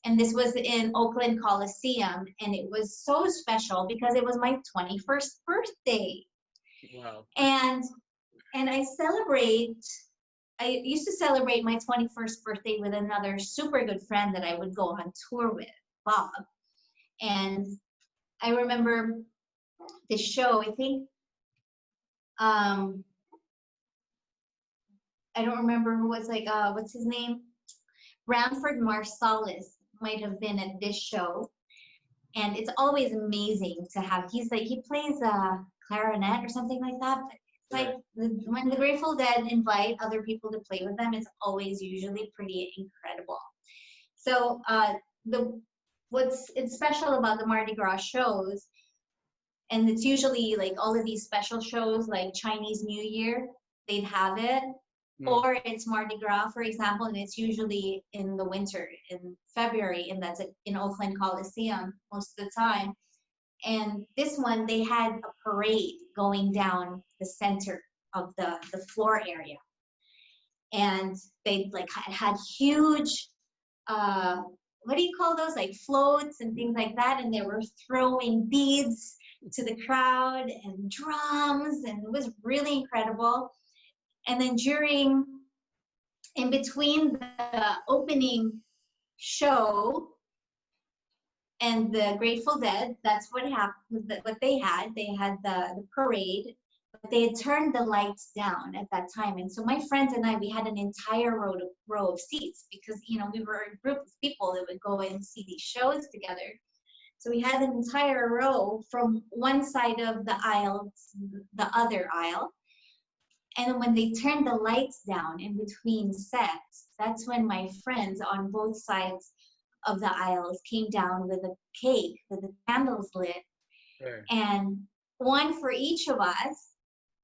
And this was in Oakland Coliseum. And it was so special because it was my 21st birthday. Wow. And I used to celebrate my 21st birthday with another super good friend that I would go on tour with, Bob. And I remember this show, I think, I don't remember who was like, what's his name? Ramford Marsalis might have been at this show. And it's always amazing to have, he plays clarinet or something like that. But it's like when the Grateful Dead invite other people to play with them, it's always usually pretty incredible. So what's special about the Mardi Gras shows, and it's usually like all of these special shows like Chinese New Year, they'd have it. Or it's Mardi Gras, for example, and it's usually in the winter, in February, and that's in Oakland Coliseum most of the time. And this one, they had a parade going down the center of the floor area. And they like had huge, what do you call those? Like floats and things like that. And they were throwing beads to the crowd and drums, and it was really incredible. And then in between the opening show and the Grateful Dead, that's what happened. What they had the parade, but they had turned the lights down at that time. And so my friends and I, we had an entire row of seats because, we were a group of people that would go and see these shows together. So we had an entire row from one side of the aisle to the other aisle. And when they turned the lights down in between sets, that's when my friends on both sides of the aisles came down with a cake with the candles lit, and one for each of us.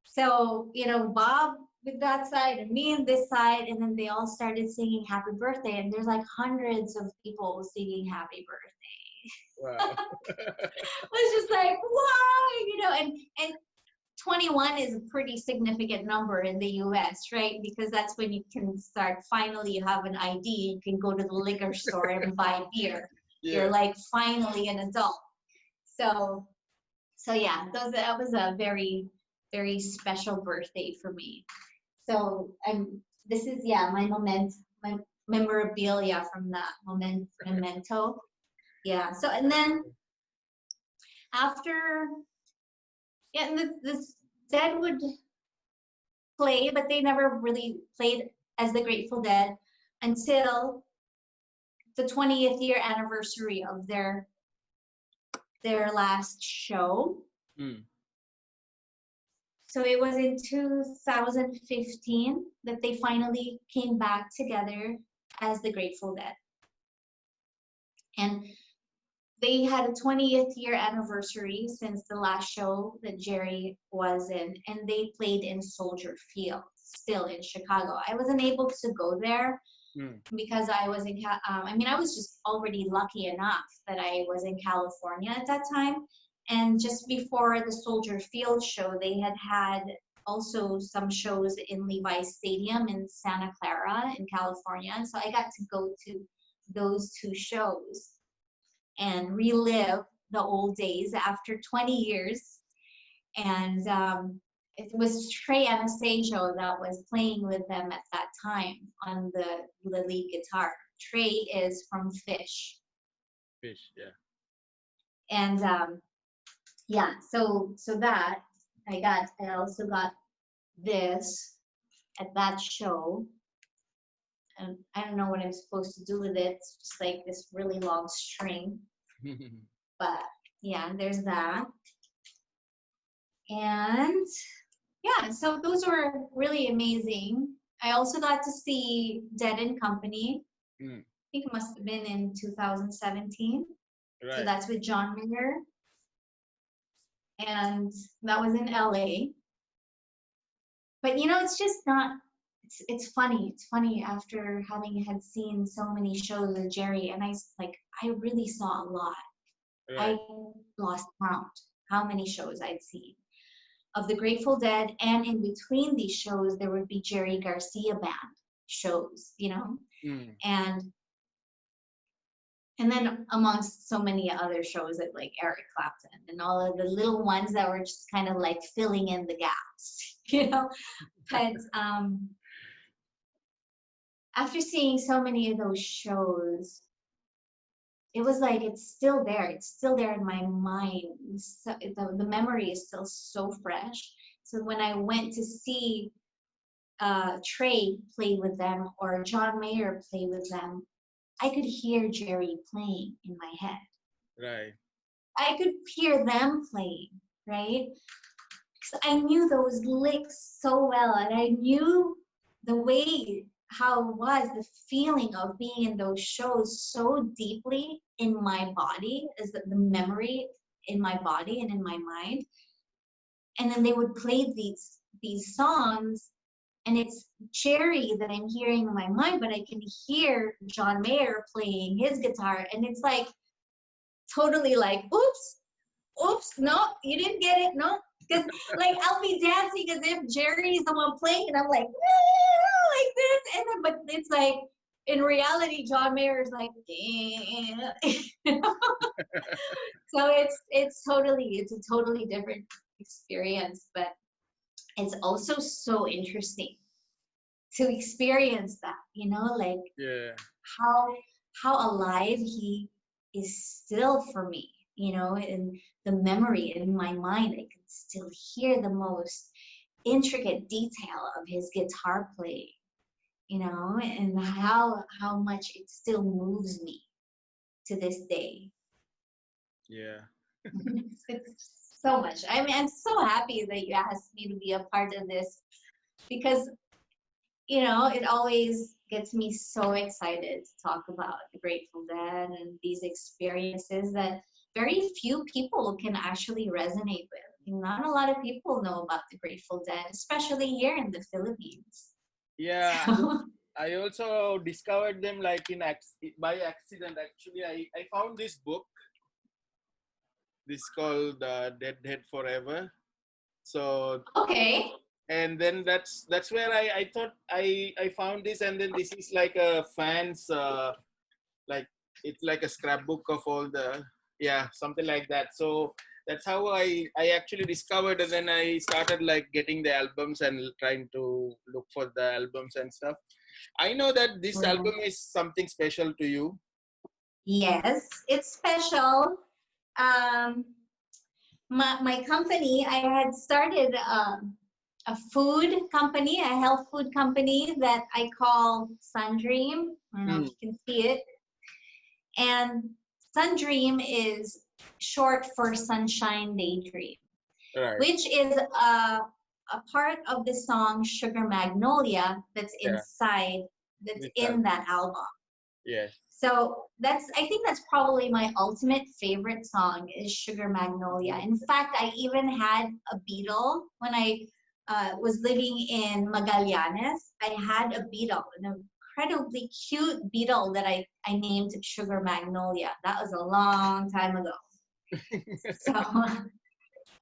So, Bob with that side and me on this side, and then they all started singing happy birthday, and there's like hundreds of people singing happy birthday. Wow. It was just like, wow, and 21 is a pretty significant number in the US, right? Because that's when you can start, finally you have an ID, you can go to the liquor store and buy beer. Yeah. You're like finally an adult. So yeah, that was a very, very special birthday for me. So this is, my memorabilia from that memento. Yeah, so, and then after, and this Dead would play, but they never really played as the Grateful Dead until the 20th year anniversary of their last show. Mm. So it was in 2015 that they finally came back together as the Grateful Dead. And they had a 20th year anniversary since the last show that Jerry was in, and they played in Soldier Field, still in Chicago. I wasn't able to go there because I was in, I was just already lucky enough that I was in California at that time. And just before the Soldier Field show, they had also some shows in Levi's Stadium in Santa Clara in California. And so I got to go to those two shows and relive the old days after 20 years. And it was Trey Anastasio that was playing with them at that time on the lead guitar. Trey is from Fish. Fish, yeah. And yeah, so that I also got this at that show. And I don't know what I'm supposed to do with it. It's just like this really long string. But yeah, there's that. And yeah, so those were really amazing. I also got to see Dead and Company. I think it must have been in 2017. Right. So that's with John Mayer. And that was in LA. But you know, it's just not, it's funny. It's funny after having had seen so many shows with Jerry, and I really saw a lot. Right. I lost count how many shows I'd seen of the Grateful Dead, and in between these shows there would be Jerry Garcia band shows, you know, and then amongst so many other shows at like Eric Clapton and all of the little ones that were just kind of like filling in the gaps, you know. But after seeing so many of those shows, it was like it's still there. It's still there in my mind. So the memory is still so fresh. So when I went to see Trey play with them or John Mayer play with them, I could hear Jerry playing in my head. Right. I could hear them playing, right? So I knew those licks so well, and I knew the way how it was, the feeling of being in those shows so deeply in my body, is the memory in my body and in my mind. And then they would play these songs, and it's Jerry that I'm hearing in my mind, but I can hear John Mayer playing his guitar, and it's like totally like, oops, no, you didn't get it, no. Because like I'll be dancing as if Jerry's the one playing, and I'm like, like this, and then but it's like in reality, John Mayer is like, so it's a totally different experience, but it's also so interesting to experience that, you know, like how alive he is still for me, you know, and the memory in my mind, I can still hear the most intricate detail of his guitar playing, you know, and how much it still moves me to this day. Yeah. It's so much. I mean, I'm so happy that you asked me to be a part of this, because, you know, it always gets me so excited to talk about the Grateful Dead and these experiences that very few people can actually resonate with. Not a lot of people know about the Grateful Dead, especially here in the Philippines. Yeah. I also discovered them like by accident. Actually, I found this book. This is called Deadhead Forever. So okay. And then that's where I thought I found this, and then this is like a fans like it's like a scrapbook of all the something like that. So that's how I actually discovered, and then I started like getting the albums and trying to look for the albums and stuff. I know that this album is something special to you. Yes, it's special. My company, I had started a food company, a health food company that I call Sundream. I don't know if you can see it. And Sundream is short for Sunshine Daydream, Right. which is a part of the song Sugar Magnolia that's Yeah. that's This in that album. Yes. So I think that's probably my ultimate favorite song is Sugar Magnolia. In fact, I even had a beetle when I was living in Magallanes. I had a beetle, an incredibly cute beetle that I named Sugar Magnolia. That was a long time ago. So,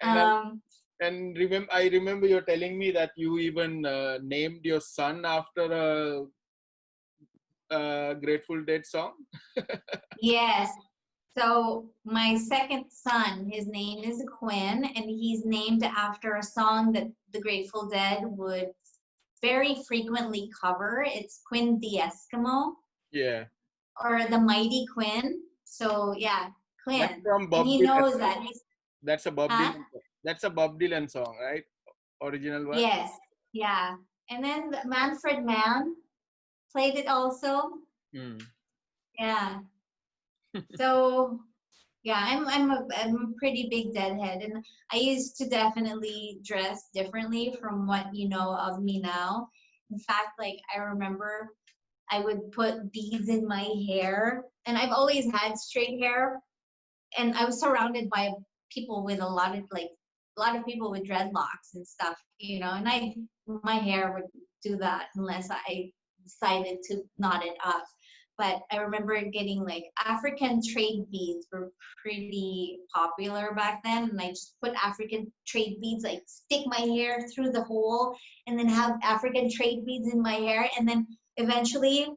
And I, um, I remember you telling me that you even named your son after a Grateful Dead song. yes. So my second son, his name is Quinn, and he's named after a song that the Grateful Dead would very frequently cover. It's Quinn the Eskimo Yeah. or the Mighty Quinn. So yeah, That's Quinn, from and Bob he Dylan. knows that he's That's a Bob huh? Dylan. That's a Bob Dylan song, right? Original one. Yes, yeah. And then Manfred Mann played it also. Hmm. Yeah. So yeah, I'm a pretty big Deadhead, and I used to definitely dress differently from what you know of me now. In fact, like I remember I would put beads in my hair, and I've always had straight hair, and I was surrounded by people with a lot of people with dreadlocks and stuff, you know, and my hair would do that unless I decided to knot it up. But I remember getting like African trade beads were pretty popular back then, and I just put African trade beads, like stick my hair through the hole, and then have African trade beads in my hair, and then eventually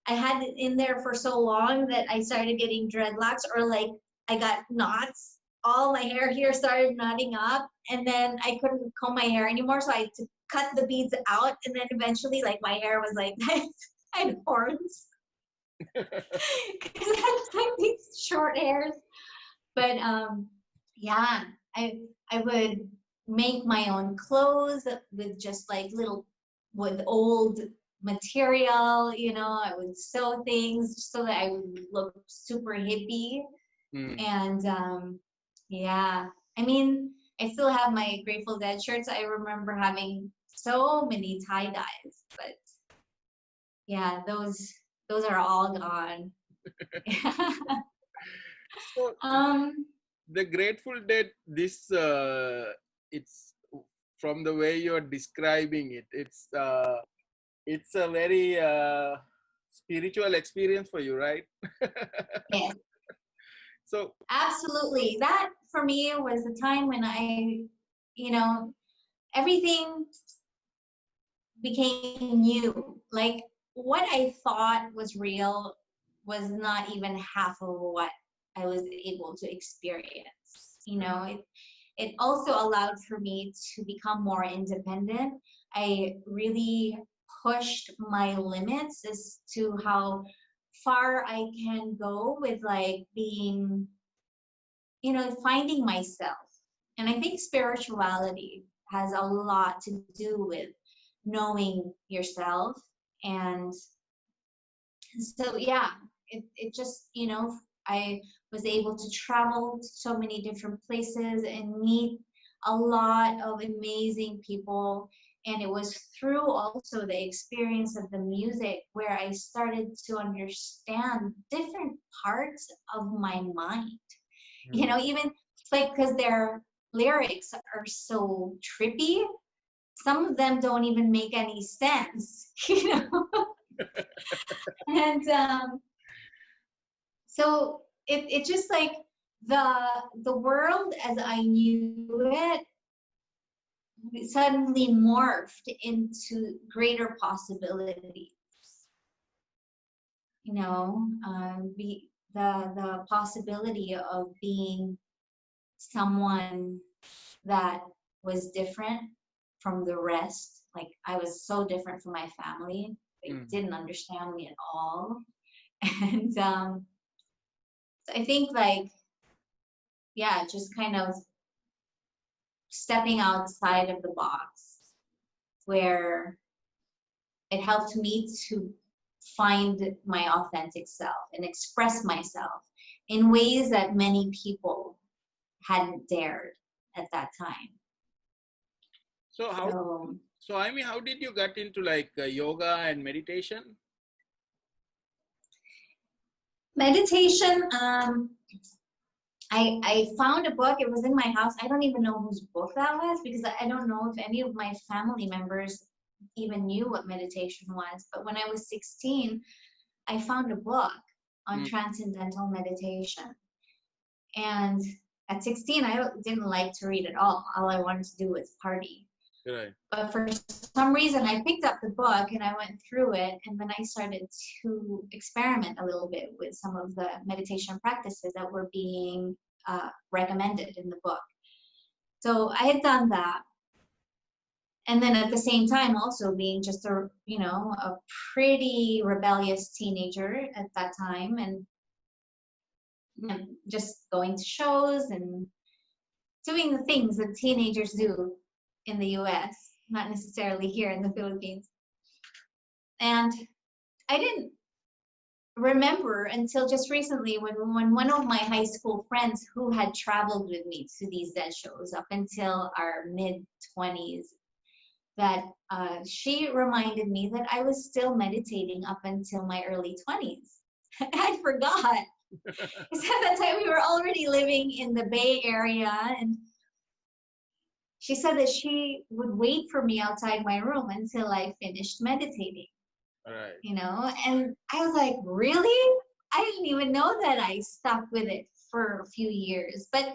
I had it in there for so long that I started getting dreadlocks, or like I got knots. All my hair here started knotting up, and then I couldn't comb my hair anymore, so I had to cut the beads out, and then eventually, like my hair was like I had horns because I had like these short hairs. But yeah, I would make my own clothes with just like little with old material, you know. I would sew things so that I would look super hippie. Hmm. And yeah, I mean, I still have my Grateful Dead shirts. I remember having so many tie dyes, but yeah, those are all gone. So um, the Grateful Dead, this it's from the way you're describing it. It's a very spiritual experience for you, right? yes, So absolutely. That for me was the time when you know, everything became new. Like what I thought was real was not even half of what I was able to experience. You know, it also allowed for me to become more independent. I really pushed my limits as to how far I can go with like being, you know, finding myself. And I think spirituality has a lot to do with knowing yourself. And so, yeah, it just, you know, I was able to travel to so many different places and meet a lot of amazing people. And it was through also the experience of the music where I started to understand different parts of my mind. You know, even like because their lyrics are so trippy, some of them don't even make any sense, you know. And so it just like the world as I knew it suddenly morphed into greater possibilities. You know, the possibility of being someone that was different from the rest. Like I was so different from my family. They didn't understand me at all. And so I think like, yeah, just kind of stepping outside of the box where it helped me to find my authentic self and express myself in ways that many people hadn't dared at that time. So how did you get into like yoga and meditation? Meditation, I found a book. It was in my house. I don't even know whose book that was, because I don't know if any of my family members even knew what meditation was. But when I was 16, I found a book on transcendental meditation. And at 16, I didn't like to read at all. All I wanted to do was party. Right. But for some reason, I picked up the book and I went through it, and then I started to experiment a little bit with some of the meditation practices that were being recommended in the book. So I had done that. And then at the same time, also being just a pretty rebellious teenager at that time, and just going to shows and doing the things that teenagers do in the US, not necessarily here in the Philippines. And I didn't remember until just recently when one of my high school friends who had traveled with me to these Dead shows up until our mid-20s, that she reminded me that I was still meditating up until my early 20s. I forgot. Because at that time we were already living in the Bay Area, and she said that she would wait for me outside my room until I finished meditating. Right. And I was like, really? I didn't even know that I stuck with it for a few years. But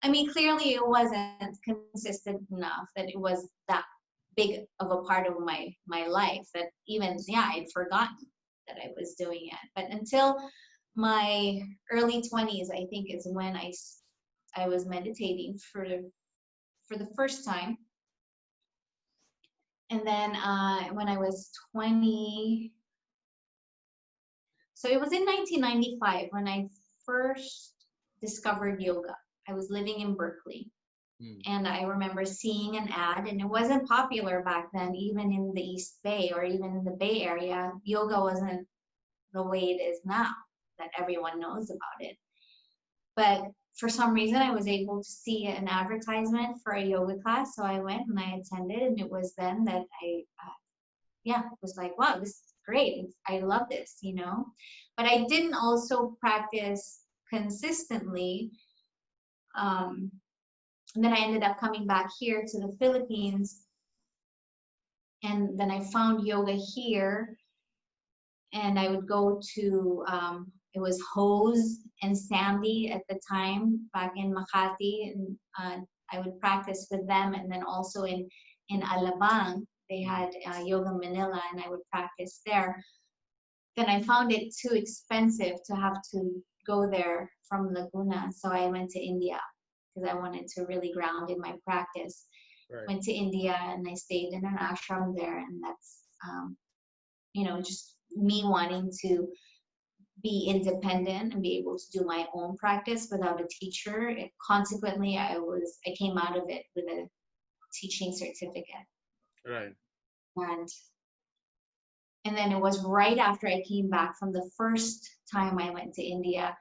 I mean, clearly it wasn't consistent enough that it was that big of a part of my life that even, I'd forgotten that I was doing it. But until my early 20s, I think, is when I was meditating for the first time. And then when I was 20, so it was in 1995 when I first discovered yoga. I was living in Berkeley. And I remember seeing an ad, and it wasn't popular back then, even in the East Bay or even in the Bay Area. Yoga wasn't the way it is now, that everyone knows about it. But for some reason, I was able to see an advertisement for a yoga class. So I went and I attended, and it was then that I, was like, wow, this is great. I love this, But I didn't also practice consistently. And then I ended up coming back here to the Philippines. And then I found yoga here. And I would go to, it was Hose and Sandy at the time back in Makati. And I would practice with them. And then also in Alabang, they had Yoga Manila, and I would practice there. Then I found it too expensive to have to go there from Laguna. So I went to India, because I wanted to really ground in my practice. Right. Went to India and I stayed in an ashram there, and that's, just me wanting to be independent and be able to do my own practice without a teacher. Consequently, I came out of it with a teaching certificate. Right. And then it was right after I came back from the first time I went to India.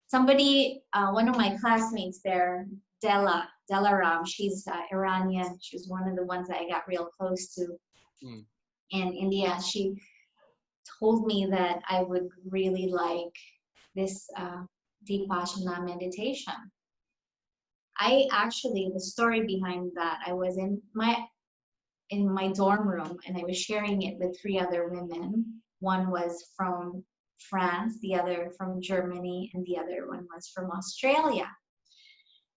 Somebody, one of my classmates there, Delaram, she's Iranian. She was one of the ones that I got real close to in India. She told me that I would really like this Vipassana meditation. The story behind that, I was in my dorm room, and I was sharing it with 3 other women. One was from France, the other from Germany, and the other one was from Australia.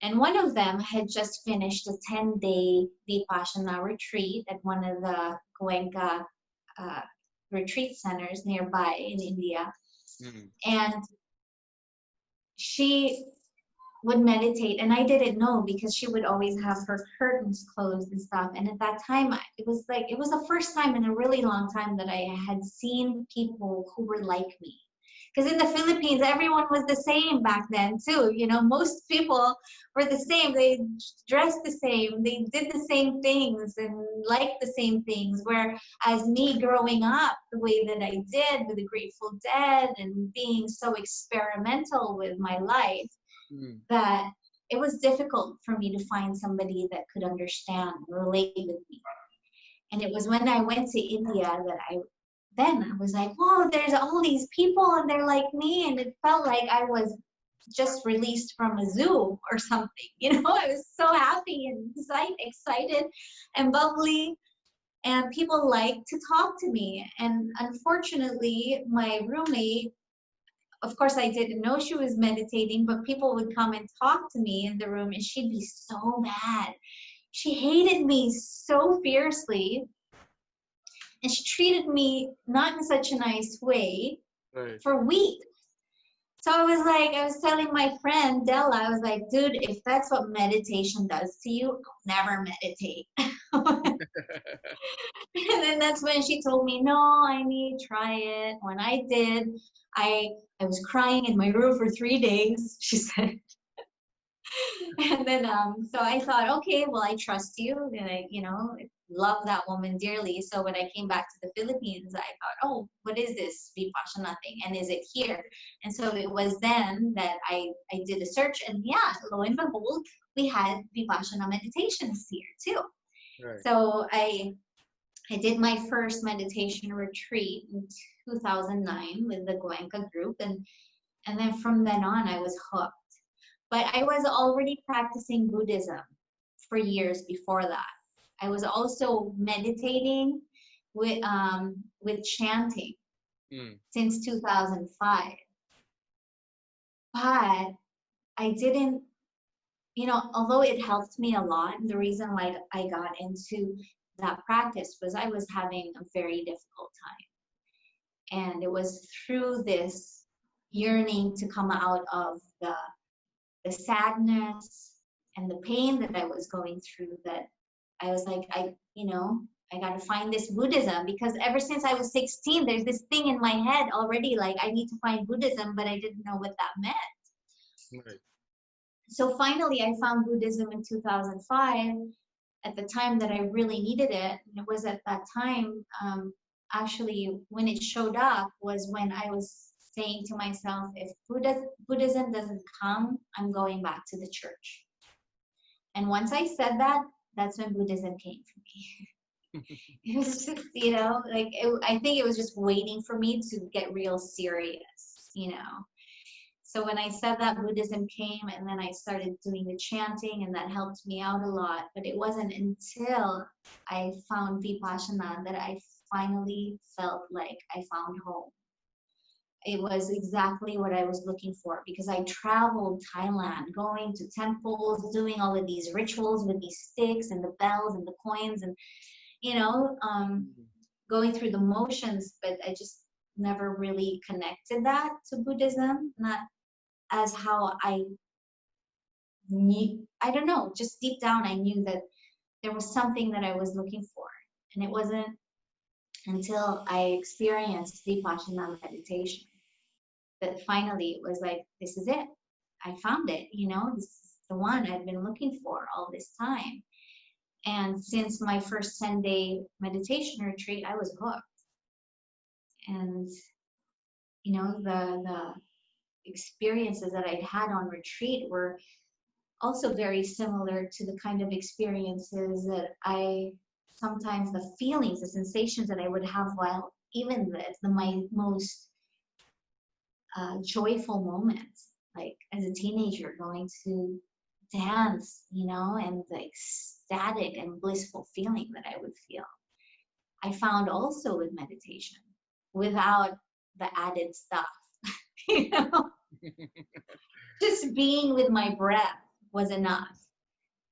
And one of them had just finished a 10-day Vipassana retreat at one of the Goenka retreat centers nearby in India. And she would meditate, and I didn't know, because she would always have her curtains closed and stuff. And at that time, it was the first time in a really long time that I had seen people who were like me. Because in the Philippines, everyone was the same back then too. You know, most people were the same. They dressed the same. They did the same things and liked the same things. Whereas me growing up the way that I did with the Grateful Dead and being so experimental with my life, that it was difficult for me to find somebody that could understand, relate with me. And it was when I went to India that I was like, whoa, there's all these people and they're like me. And it felt like I was just released from a zoo or something. You know, I was so happy and excited and bubbly. And people liked to talk to me. And unfortunately, my roommate, of course, I didn't know she was meditating, but people would come and talk to me in the room and she'd be so mad. She hated me so fiercely. And she treated me not in such a nice way for weeks. So I was telling my friend Della, I was like, dude, if that's what meditation does to you, I'll never meditate. And then that's when she told me, no, I need to try it. When I did, I was crying in my room for 3 days, she said. And then, so I thought, okay, well, I trust you. And I, love that woman dearly. So when I came back to the Philippines, I thought, oh, what is this Vipassana thing? And is it here? And so it was then that I did a search, and yeah, lo and behold, we had Vipassana meditations here too. Right. So I did my first meditation retreat in 2009 with the Goenka group. And then from then on, I was hooked. But I was already practicing Buddhism for years before that. I was also meditating with chanting since 2005. But I didn't, although it helped me a lot, and the reason why I got into that practice was I was having a very difficult time. And it was through this yearning to come out of the sadness and the pain that I was going through that I was like, I got to find this Buddhism, because ever since I was 16, there's this thing in my head already, like I need to find Buddhism, but I didn't know what that meant. Right. So finally I found Buddhism in 2005 at the time that I really needed it. And it was at that time, actually, when it showed up was when I was saying to myself, if Buddhism doesn't come, I'm going back to the church. And once I said that, that's when Buddhism came for me. It was just, I think it was just waiting for me to get real serious, So when I said that, Buddhism came, and then I started doing the chanting, and that helped me out a lot. But it wasn't until I found Vipassana that I finally felt like I found home. It was exactly what I was looking for, because I traveled Thailand, going to temples, doing all of these rituals with these sticks and the bells and the coins, and going through the motions, but I just never really connected that to Buddhism, not as how I knew. I don't know, just deep down I knew that there was something that I was looking for, and it wasn't until I experienced Vipassana meditation that finally it was like, this is it. I found it, this is the one I've been looking for all this time. And since my first 10-day meditation retreat, I was hooked. And, the experiences that I'd had on retreat were also very similar to the kind of experiences that sometimes the feelings, the sensations that I would have while even my most joyful moments, like as a teenager going to dance, and the ecstatic and blissful feeling that I would feel. I found also with meditation, without the added stuff, Just being with my breath was enough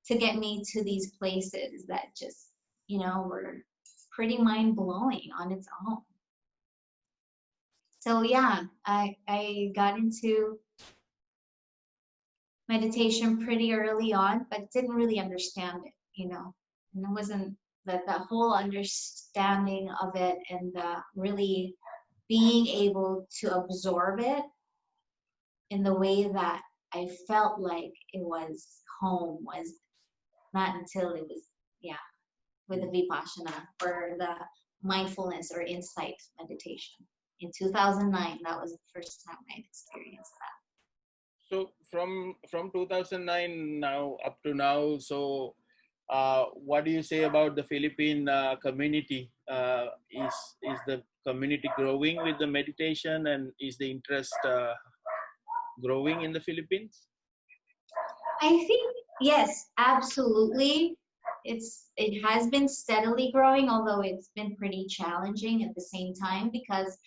to get me to these places that just, were pretty mind-blowing on its own. So yeah, I got into meditation pretty early on, but didn't really understand it, and it wasn't the whole understanding of it and the really being able to absorb it in the way that I felt like it was home was not until it was, yeah, with the Vipassana or the mindfulness or insight meditation. In 2009, that was the first time I'd experienced that. So from 2009 now up to now, so what do you say about the Philippine community? Is the community growing with the meditation, and is the interest growing in the Philippines? I think, yes, absolutely. It has been steadily growing, although it's been pretty challenging at the same time, because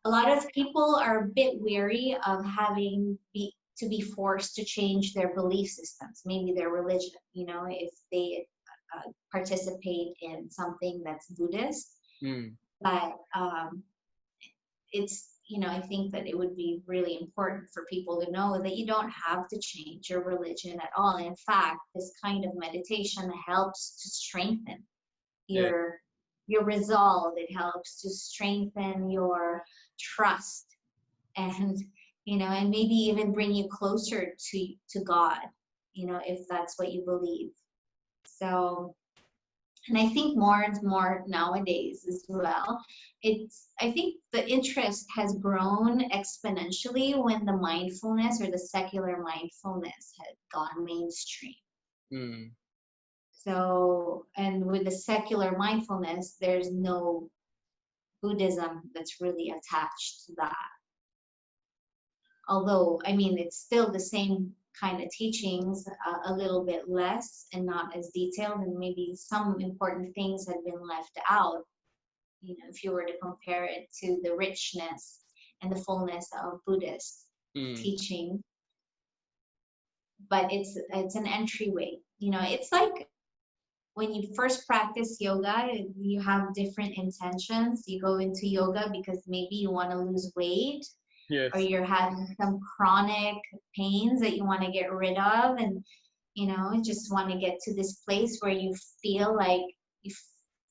a lot of people are a bit weary of to be forced to change their belief systems, maybe their religion, if they participate in something that's Buddhist. But it's, I think that it would be really important for people to know that you don't have to change your religion at all. In fact, this kind of meditation helps to strengthen your resolve. It helps to strengthen your trust, and and maybe even bring you closer to God, if that's what you believe. So, and I think more and more nowadays as well, I think the interest has grown exponentially when the mindfulness or the secular mindfulness had gone mainstream. So, and with the secular mindfulness, there's no Buddhism that's really attached to that. Although, I mean, it's still the same kind of teachings, a little bit less and not as detailed, and maybe some important things had been left out, if you were to compare it to the richness and the fullness of Buddhist teaching. But it's an entryway. It's like when you first practice yoga, you have different intentions. You go into yoga because maybe you want to lose weight. Yes. Or you're having some chronic pains that you want to get rid of, and you just want to get to this place where you feel like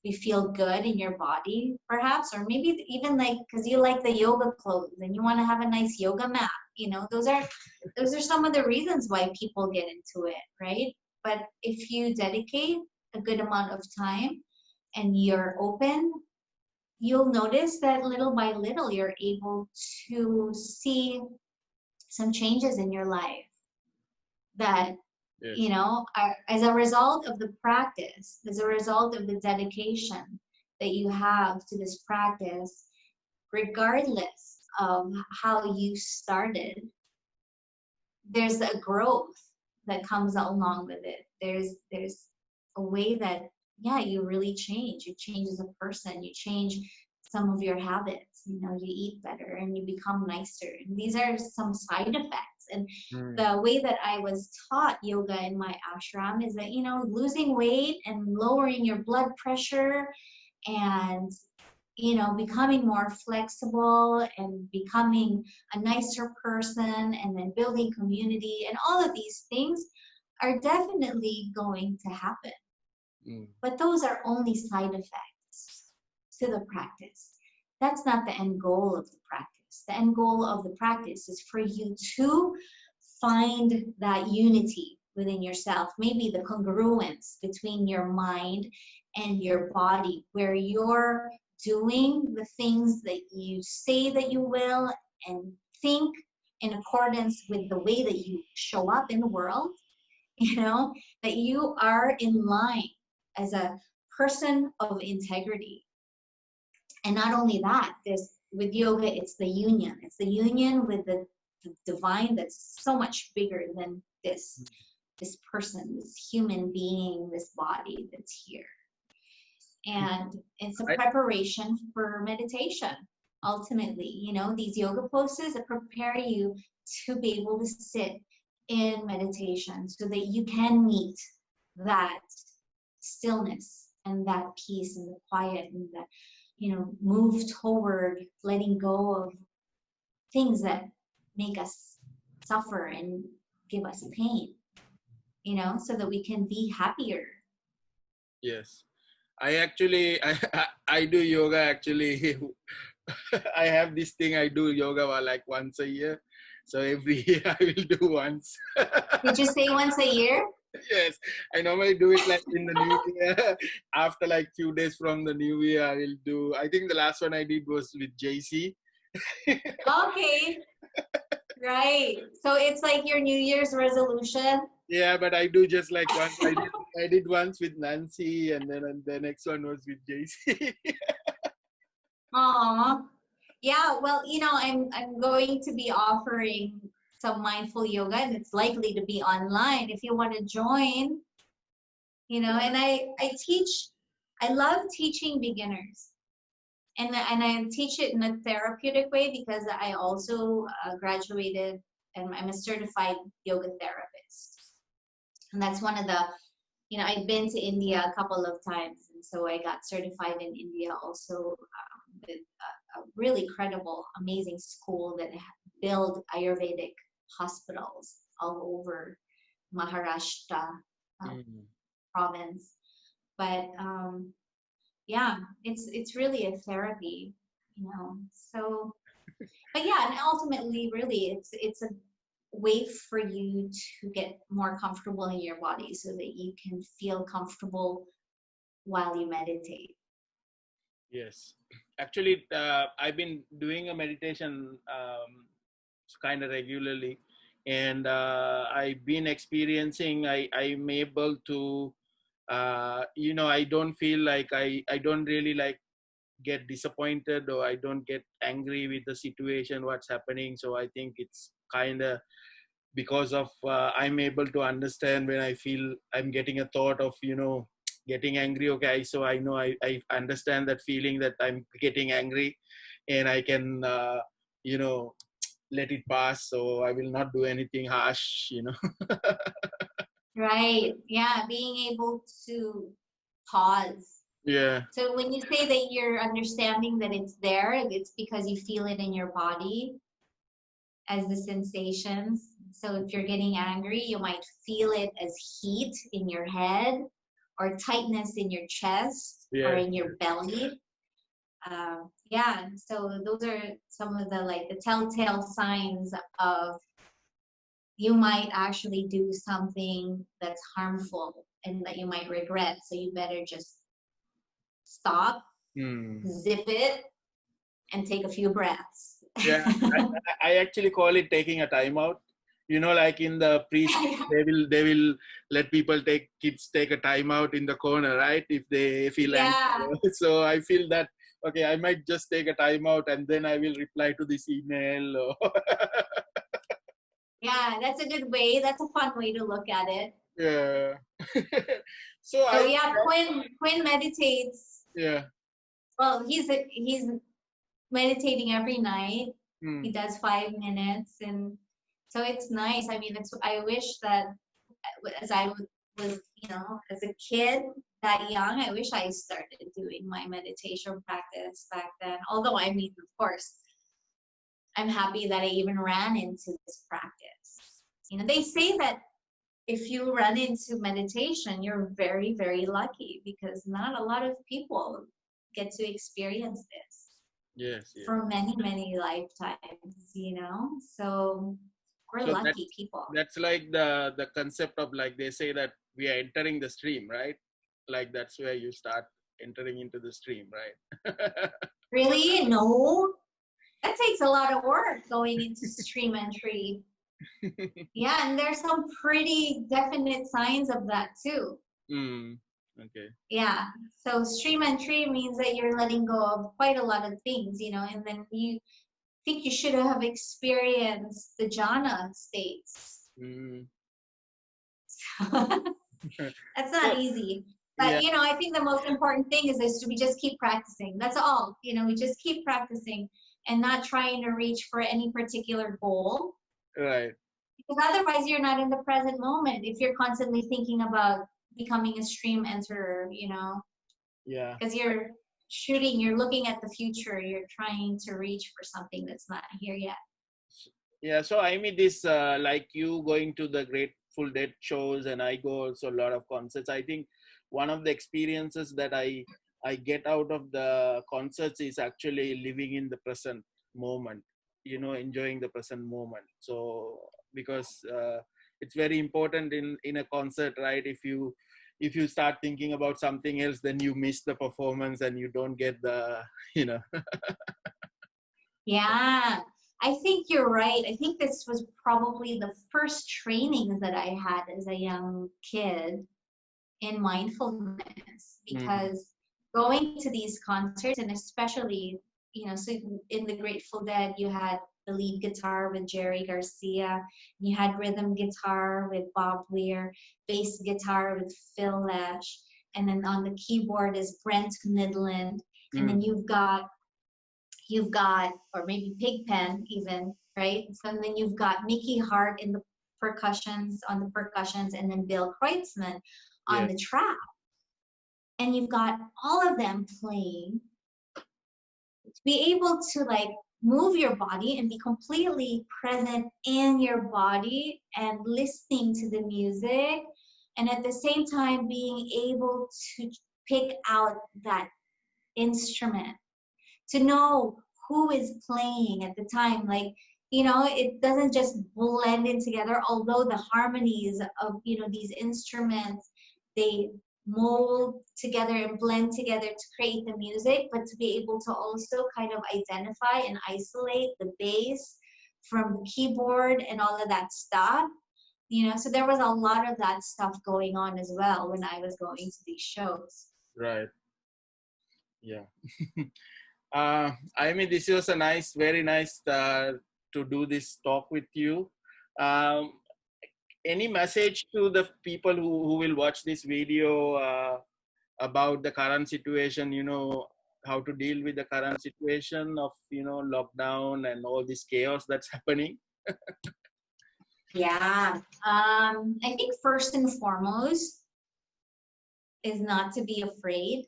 you feel good in your body, perhaps, or maybe even like because you like the yoga clothes and you want to have a nice yoga mat. Those are some of the reasons why people get into it, right? But if you dedicate a good amount of time and you're open, you'll notice that little by little you're able to see some changes in your life that, are, as a result of the practice, as a result of the dedication that you have to this practice, regardless of how you started, there's a growth that comes along with it. There's a way that you really change. You change as a person. You change some of your habits. You eat better and you become nicer. And these are some side effects. And the way that I was taught yoga in my ashram is that, losing weight and lowering your blood pressure and, becoming more flexible and becoming a nicer person and then building community and all of these things are definitely going to happen. But those are only side effects to the practice. That's not the end goal of the practice. The end goal of the practice is for you to find that unity within yourself, maybe the congruence between your mind and your body, where you're doing the things that you say that you will and think in accordance with the way that you show up in the world, that you are in line as a person of integrity. And not only that, with yoga, it's the union. It's the union with the divine that's so much bigger than this person, this human being, this body that's here. And it's a preparation for meditation. Ultimately, these yoga poses that prepare you to be able to sit in meditation so that you can meet that stillness and that peace and the quiet and that, move toward letting go of things that make us suffer and give us pain, so that we can be happier. Yes. I do yoga actually I have this thing, I do yoga like once a year. So every year I will do once. Did you say once a year? Yes, I normally do it like in the new year. After like few days from the new year, I will do. I think the last one I did was with JC. Okay, right. So it's like your New Year's resolution. Yeah, but I do just like once. I did once with Nancy, and then the next one was with JC. Aw. Yeah, well, I'm going to be offering some mindful yoga, and it's likely to be online if you want to join. And I love teaching beginners, and I teach it in a therapeutic way because I also graduated and I'm a certified yoga therapist, and that's one of the I've been to India a couple of times, and so I got certified in India also with a really credible, amazing school that build Ayurvedic hospitals all over Maharashtra Mm. province. But yeah, it's really a therapy. So, but yeah, and ultimately, really, it's a way for you to get more comfortable in your body so that you can feel comfortable while you meditate. Yes, actually, I've been doing a meditation kind of regularly, and I've been experiencing. I'm able to, I don't feel like I don't really like get disappointed, or I don't get angry with the situation, what's happening. So I think it's kind of because of I'm able to understand when I feel I'm getting a thought of getting angry. Okay, so I know I understand that feeling that I'm getting angry, and I can you know let it pass. So I will not do anything harsh. Right. Yeah, being able to pause. Yeah. So when you say that you're understanding that it's there, it's because you feel it in your body as the sensations. So if you're getting angry, you might feel it as heat in your head or tightness in your chest or Yeah. in your belly. Yeah, so those are some of the telltale signs of you might actually do something that's harmful and that you might regret. So you better just stop, Hmm. zip it, and take a few breaths. Yeah, I actually call it taking a timeout. Like in the preschool, they will let people kids take a timeout in the corner, right? If they feel angry. Yeah, So I feel that okay, I might just take a timeout and then I will reply to this email. yeah, that's a good way. That's a fun way to look at it. Yeah. So So I yeah, Quinn meditates. yeah. Well, he's meditating every night. He Hmm. does 5 minutes, and so it's nice. I mean, I wish that as I was, as a kid that young, I wish I started doing my meditation practice back then. Although, I mean, of course, I'm happy that I even ran into this practice. They say that if you run into meditation, you're very, very lucky because not a lot of people get to experience this Yes, yes. for many, many lifetimes. So we're So lucky people. that's like the concept of, like, they say that we are entering the stream, right? Like that's where you start entering into the stream, right? Really? No, that takes a lot of work going into stream entry. Yeah, and there's some pretty definite signs of that too. Mm, okay. Yeah. So stream entry means that you're letting go of quite a lot of things, and then you think you should have experienced the jhana states. Mm. That's So, not easy. But yeah, I think the most important thing is we just keep practicing. That's all. We just keep practicing and not trying to reach for any particular goal. right. Because otherwise you're not in the present moment if you're constantly thinking about becoming a stream enterer. Yeah. Because you're looking at the future, you're trying to reach for something that's not here yet. Yeah. So I mean, this like you going to the Grateful Dead shows, and I go also a lot of concerts. I think one of the experiences that I I get out of the concerts is actually living in the present moment, you know, enjoying the present moment. So because it's very important in a concert, right? If you start thinking about something else, then you miss the performance and you don't get the, you know. Yeah, I think you're right. I think this was probably the first trainings that I had as a young kid in mindfulness, Mm, because going to these concerts, and especially, so in the Grateful Dead, you had the lead guitar with Jerry Garcia, you had rhythm guitar with Bob Weir, bass guitar with Phil Lesh, and then on the keyboard is Brent Midland, and then mm, you've got, or maybe Pigpen even, right? So and then you've got Mikey Hart in the percussions, and then Bill Kreutzmann on yes, the track. And you've got all of them playing. To be able to like move your body and be completely present in your body and listening to the music, and at the same time being able to pick out that instrument, to know who is playing at the time. Like, it doesn't just blend in together, although the harmonies of, these instruments, they mold together and blend together to create the music, but to be able to also kind of identify and isolate the bass from the keyboard and all of that stuff. So there was a lot of that stuff going on as well when I was going to these shows. right, yeah. I mean, this was a nice, very nice to do this talk with you. Um, any message to the people who will watch this video about the current situation, you know, how to deal with the current situation of, you know, lockdown and all this chaos that's happening? Yeah. I think first and foremost is not to be afraid.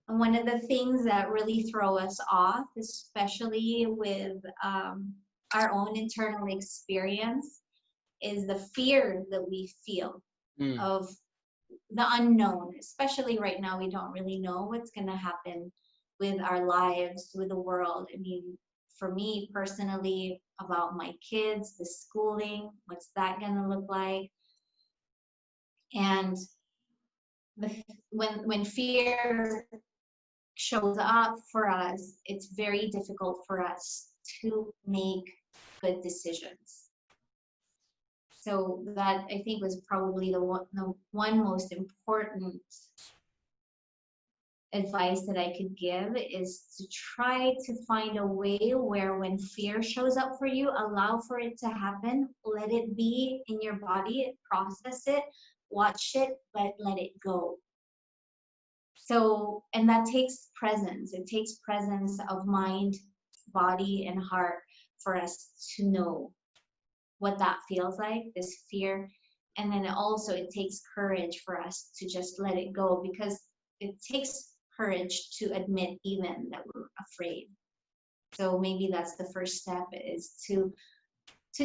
And one of the things that really throw us off, especially with our own internal experience, is the fear that we feel Mm, of the unknown. Especially right now, we don't really know what's going to happen with our lives, with the world. I mean, for me personally, about my kids, the schooling, what's that going to look like? And when fear shows up for us, it's very difficult for us to make good decisions. So that, I think, was probably the one most important advice that I could give, is to try to find a way where when fear shows up for you, allow for it to happen, let it be in your body, process it, watch it, but let it go. So, and that takes presence. It takes presence of mind, body, and heart for us to know what that feels like, this fear. And then also it takes courage for us to just let it go, because it takes courage to admit even that we're afraid. So maybe that's the first step, is to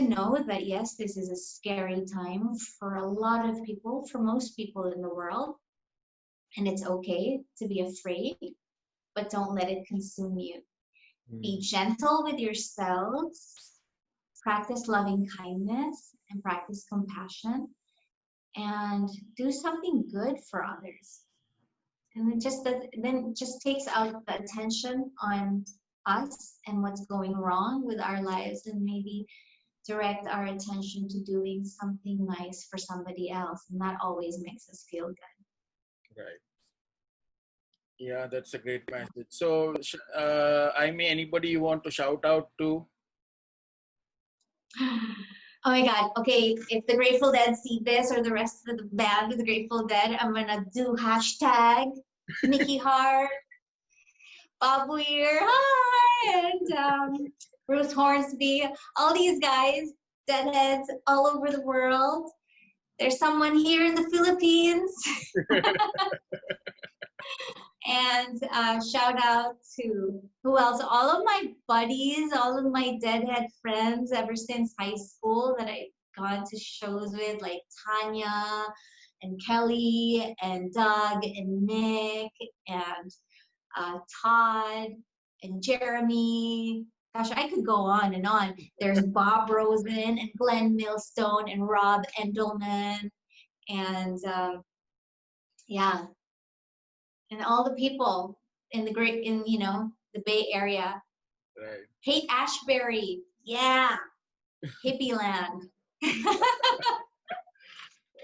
know that yes, this is a scary time for a lot of people, for most people in the world, and it's okay to be afraid, but don't let it consume you. Be mm, gentle with yourselves, practice loving kindness, and practice compassion, and do something good for others. And then just takes out the attention on us and what's going wrong with our lives, and maybe direct our attention to doing something nice for somebody else. And that always makes us feel good. right. Yeah, that's a great message. So, I mean, anybody you want to shout out to? Oh my God. Okay, if the Grateful Dead see this, or the rest of the band with the Grateful Dead, I'm gonna do hashtag Mikey Hart, Bob Weir, hi, and Bruce Hornsby, all these guys, Deadheads all over the world. There's someone here in the Philippines. And shout out to who else? All of my buddies, all of my Deadhead friends ever since high school that I've gone to shows with, like Tanya and Kelly and Doug and Nick and Todd and Jeremy. Gosh, I could go on and on. There's Bob Rosen and Glenn Millstone and Rob Endelman and yeah, and all the people in the the Bay Area. Right. Haight Ashbury, yeah, hippie land.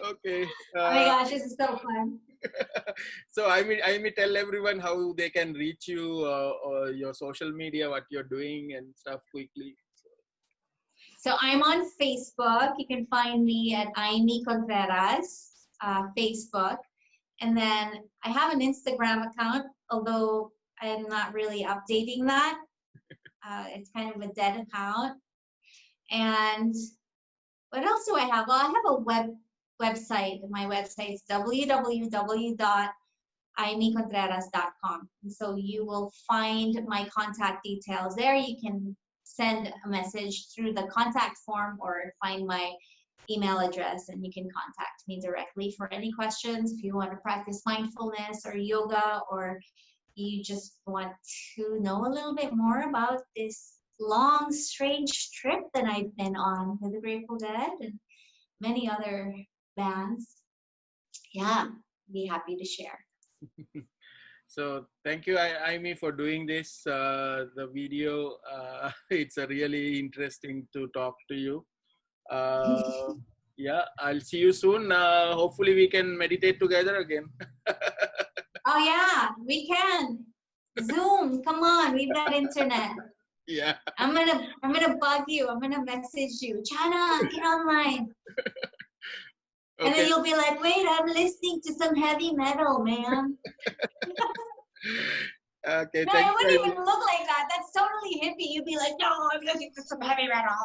Okay. Oh my gosh, this is so fun. So I may tell everyone how they can reach you, or your social media, what you're doing and stuff quickly. So I'm on Facebook. You can find me at Imee Contreras, Facebook. And then I have an Instagram account, although I'm not really updating that. It's kind of a dead account. And what else do I have? Well, I have a website. My website is www.imeecontreras.com. And so you will find my contact details there. You can send a message through the contact form or find my email address and you can contact me directly for any questions. If you want to practice mindfulness or yoga, or you just want to know a little bit more about this long, strange trip that I've been on with the Grateful Dead and many other bands, yeah, be happy to share. So thank you, Imee, for doing this, the video. It's a really interesting to talk to you. Yeah, I'll see you soon. Hopefully we can meditate together again. Oh yeah, we can. Zoom, come on, we've got internet. Yeah. I'm gonna bug you. I'm gonna message you. Channa, get online. Okay. And then you'll be like, wait, I'm listening to some heavy metal, man. Okay. No, it wouldn't even look like that. That's totally hippie. You'd be like, no, I'm listening to some heavy metal.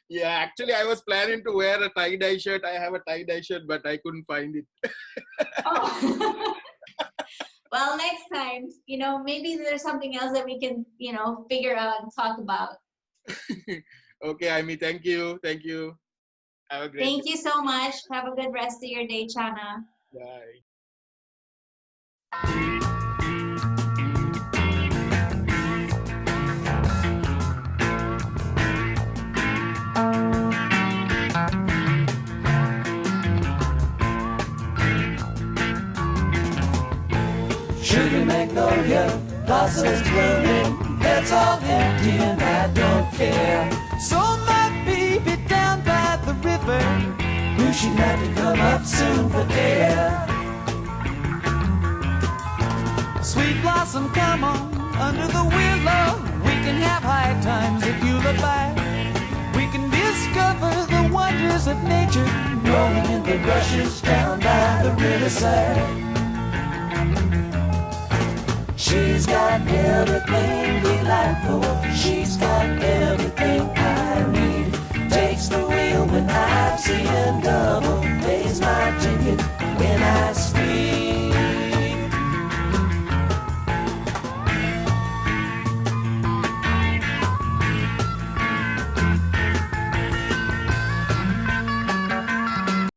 Yeah, actually, I was planning to wear a tie-dye shirt. I have a tie-dye shirt, but I couldn't find it. Oh. Well, next time, maybe there's something else that we can, figure out and talk about. Okay, Imee, thank you. Thank you. Have a great Thank you so much. Have a good rest of your day, Channa. Bye. Sugar magnolia, blossoms blooming, heads all empty and I don't care. So my baby down by the river, knew she'd have to come up soon for air. Sweet blossom, come on, under the willow, we can have high times if you look back. We can discover the wonders of nature, rolling in the rushes down by the riverside. She's got everything delightful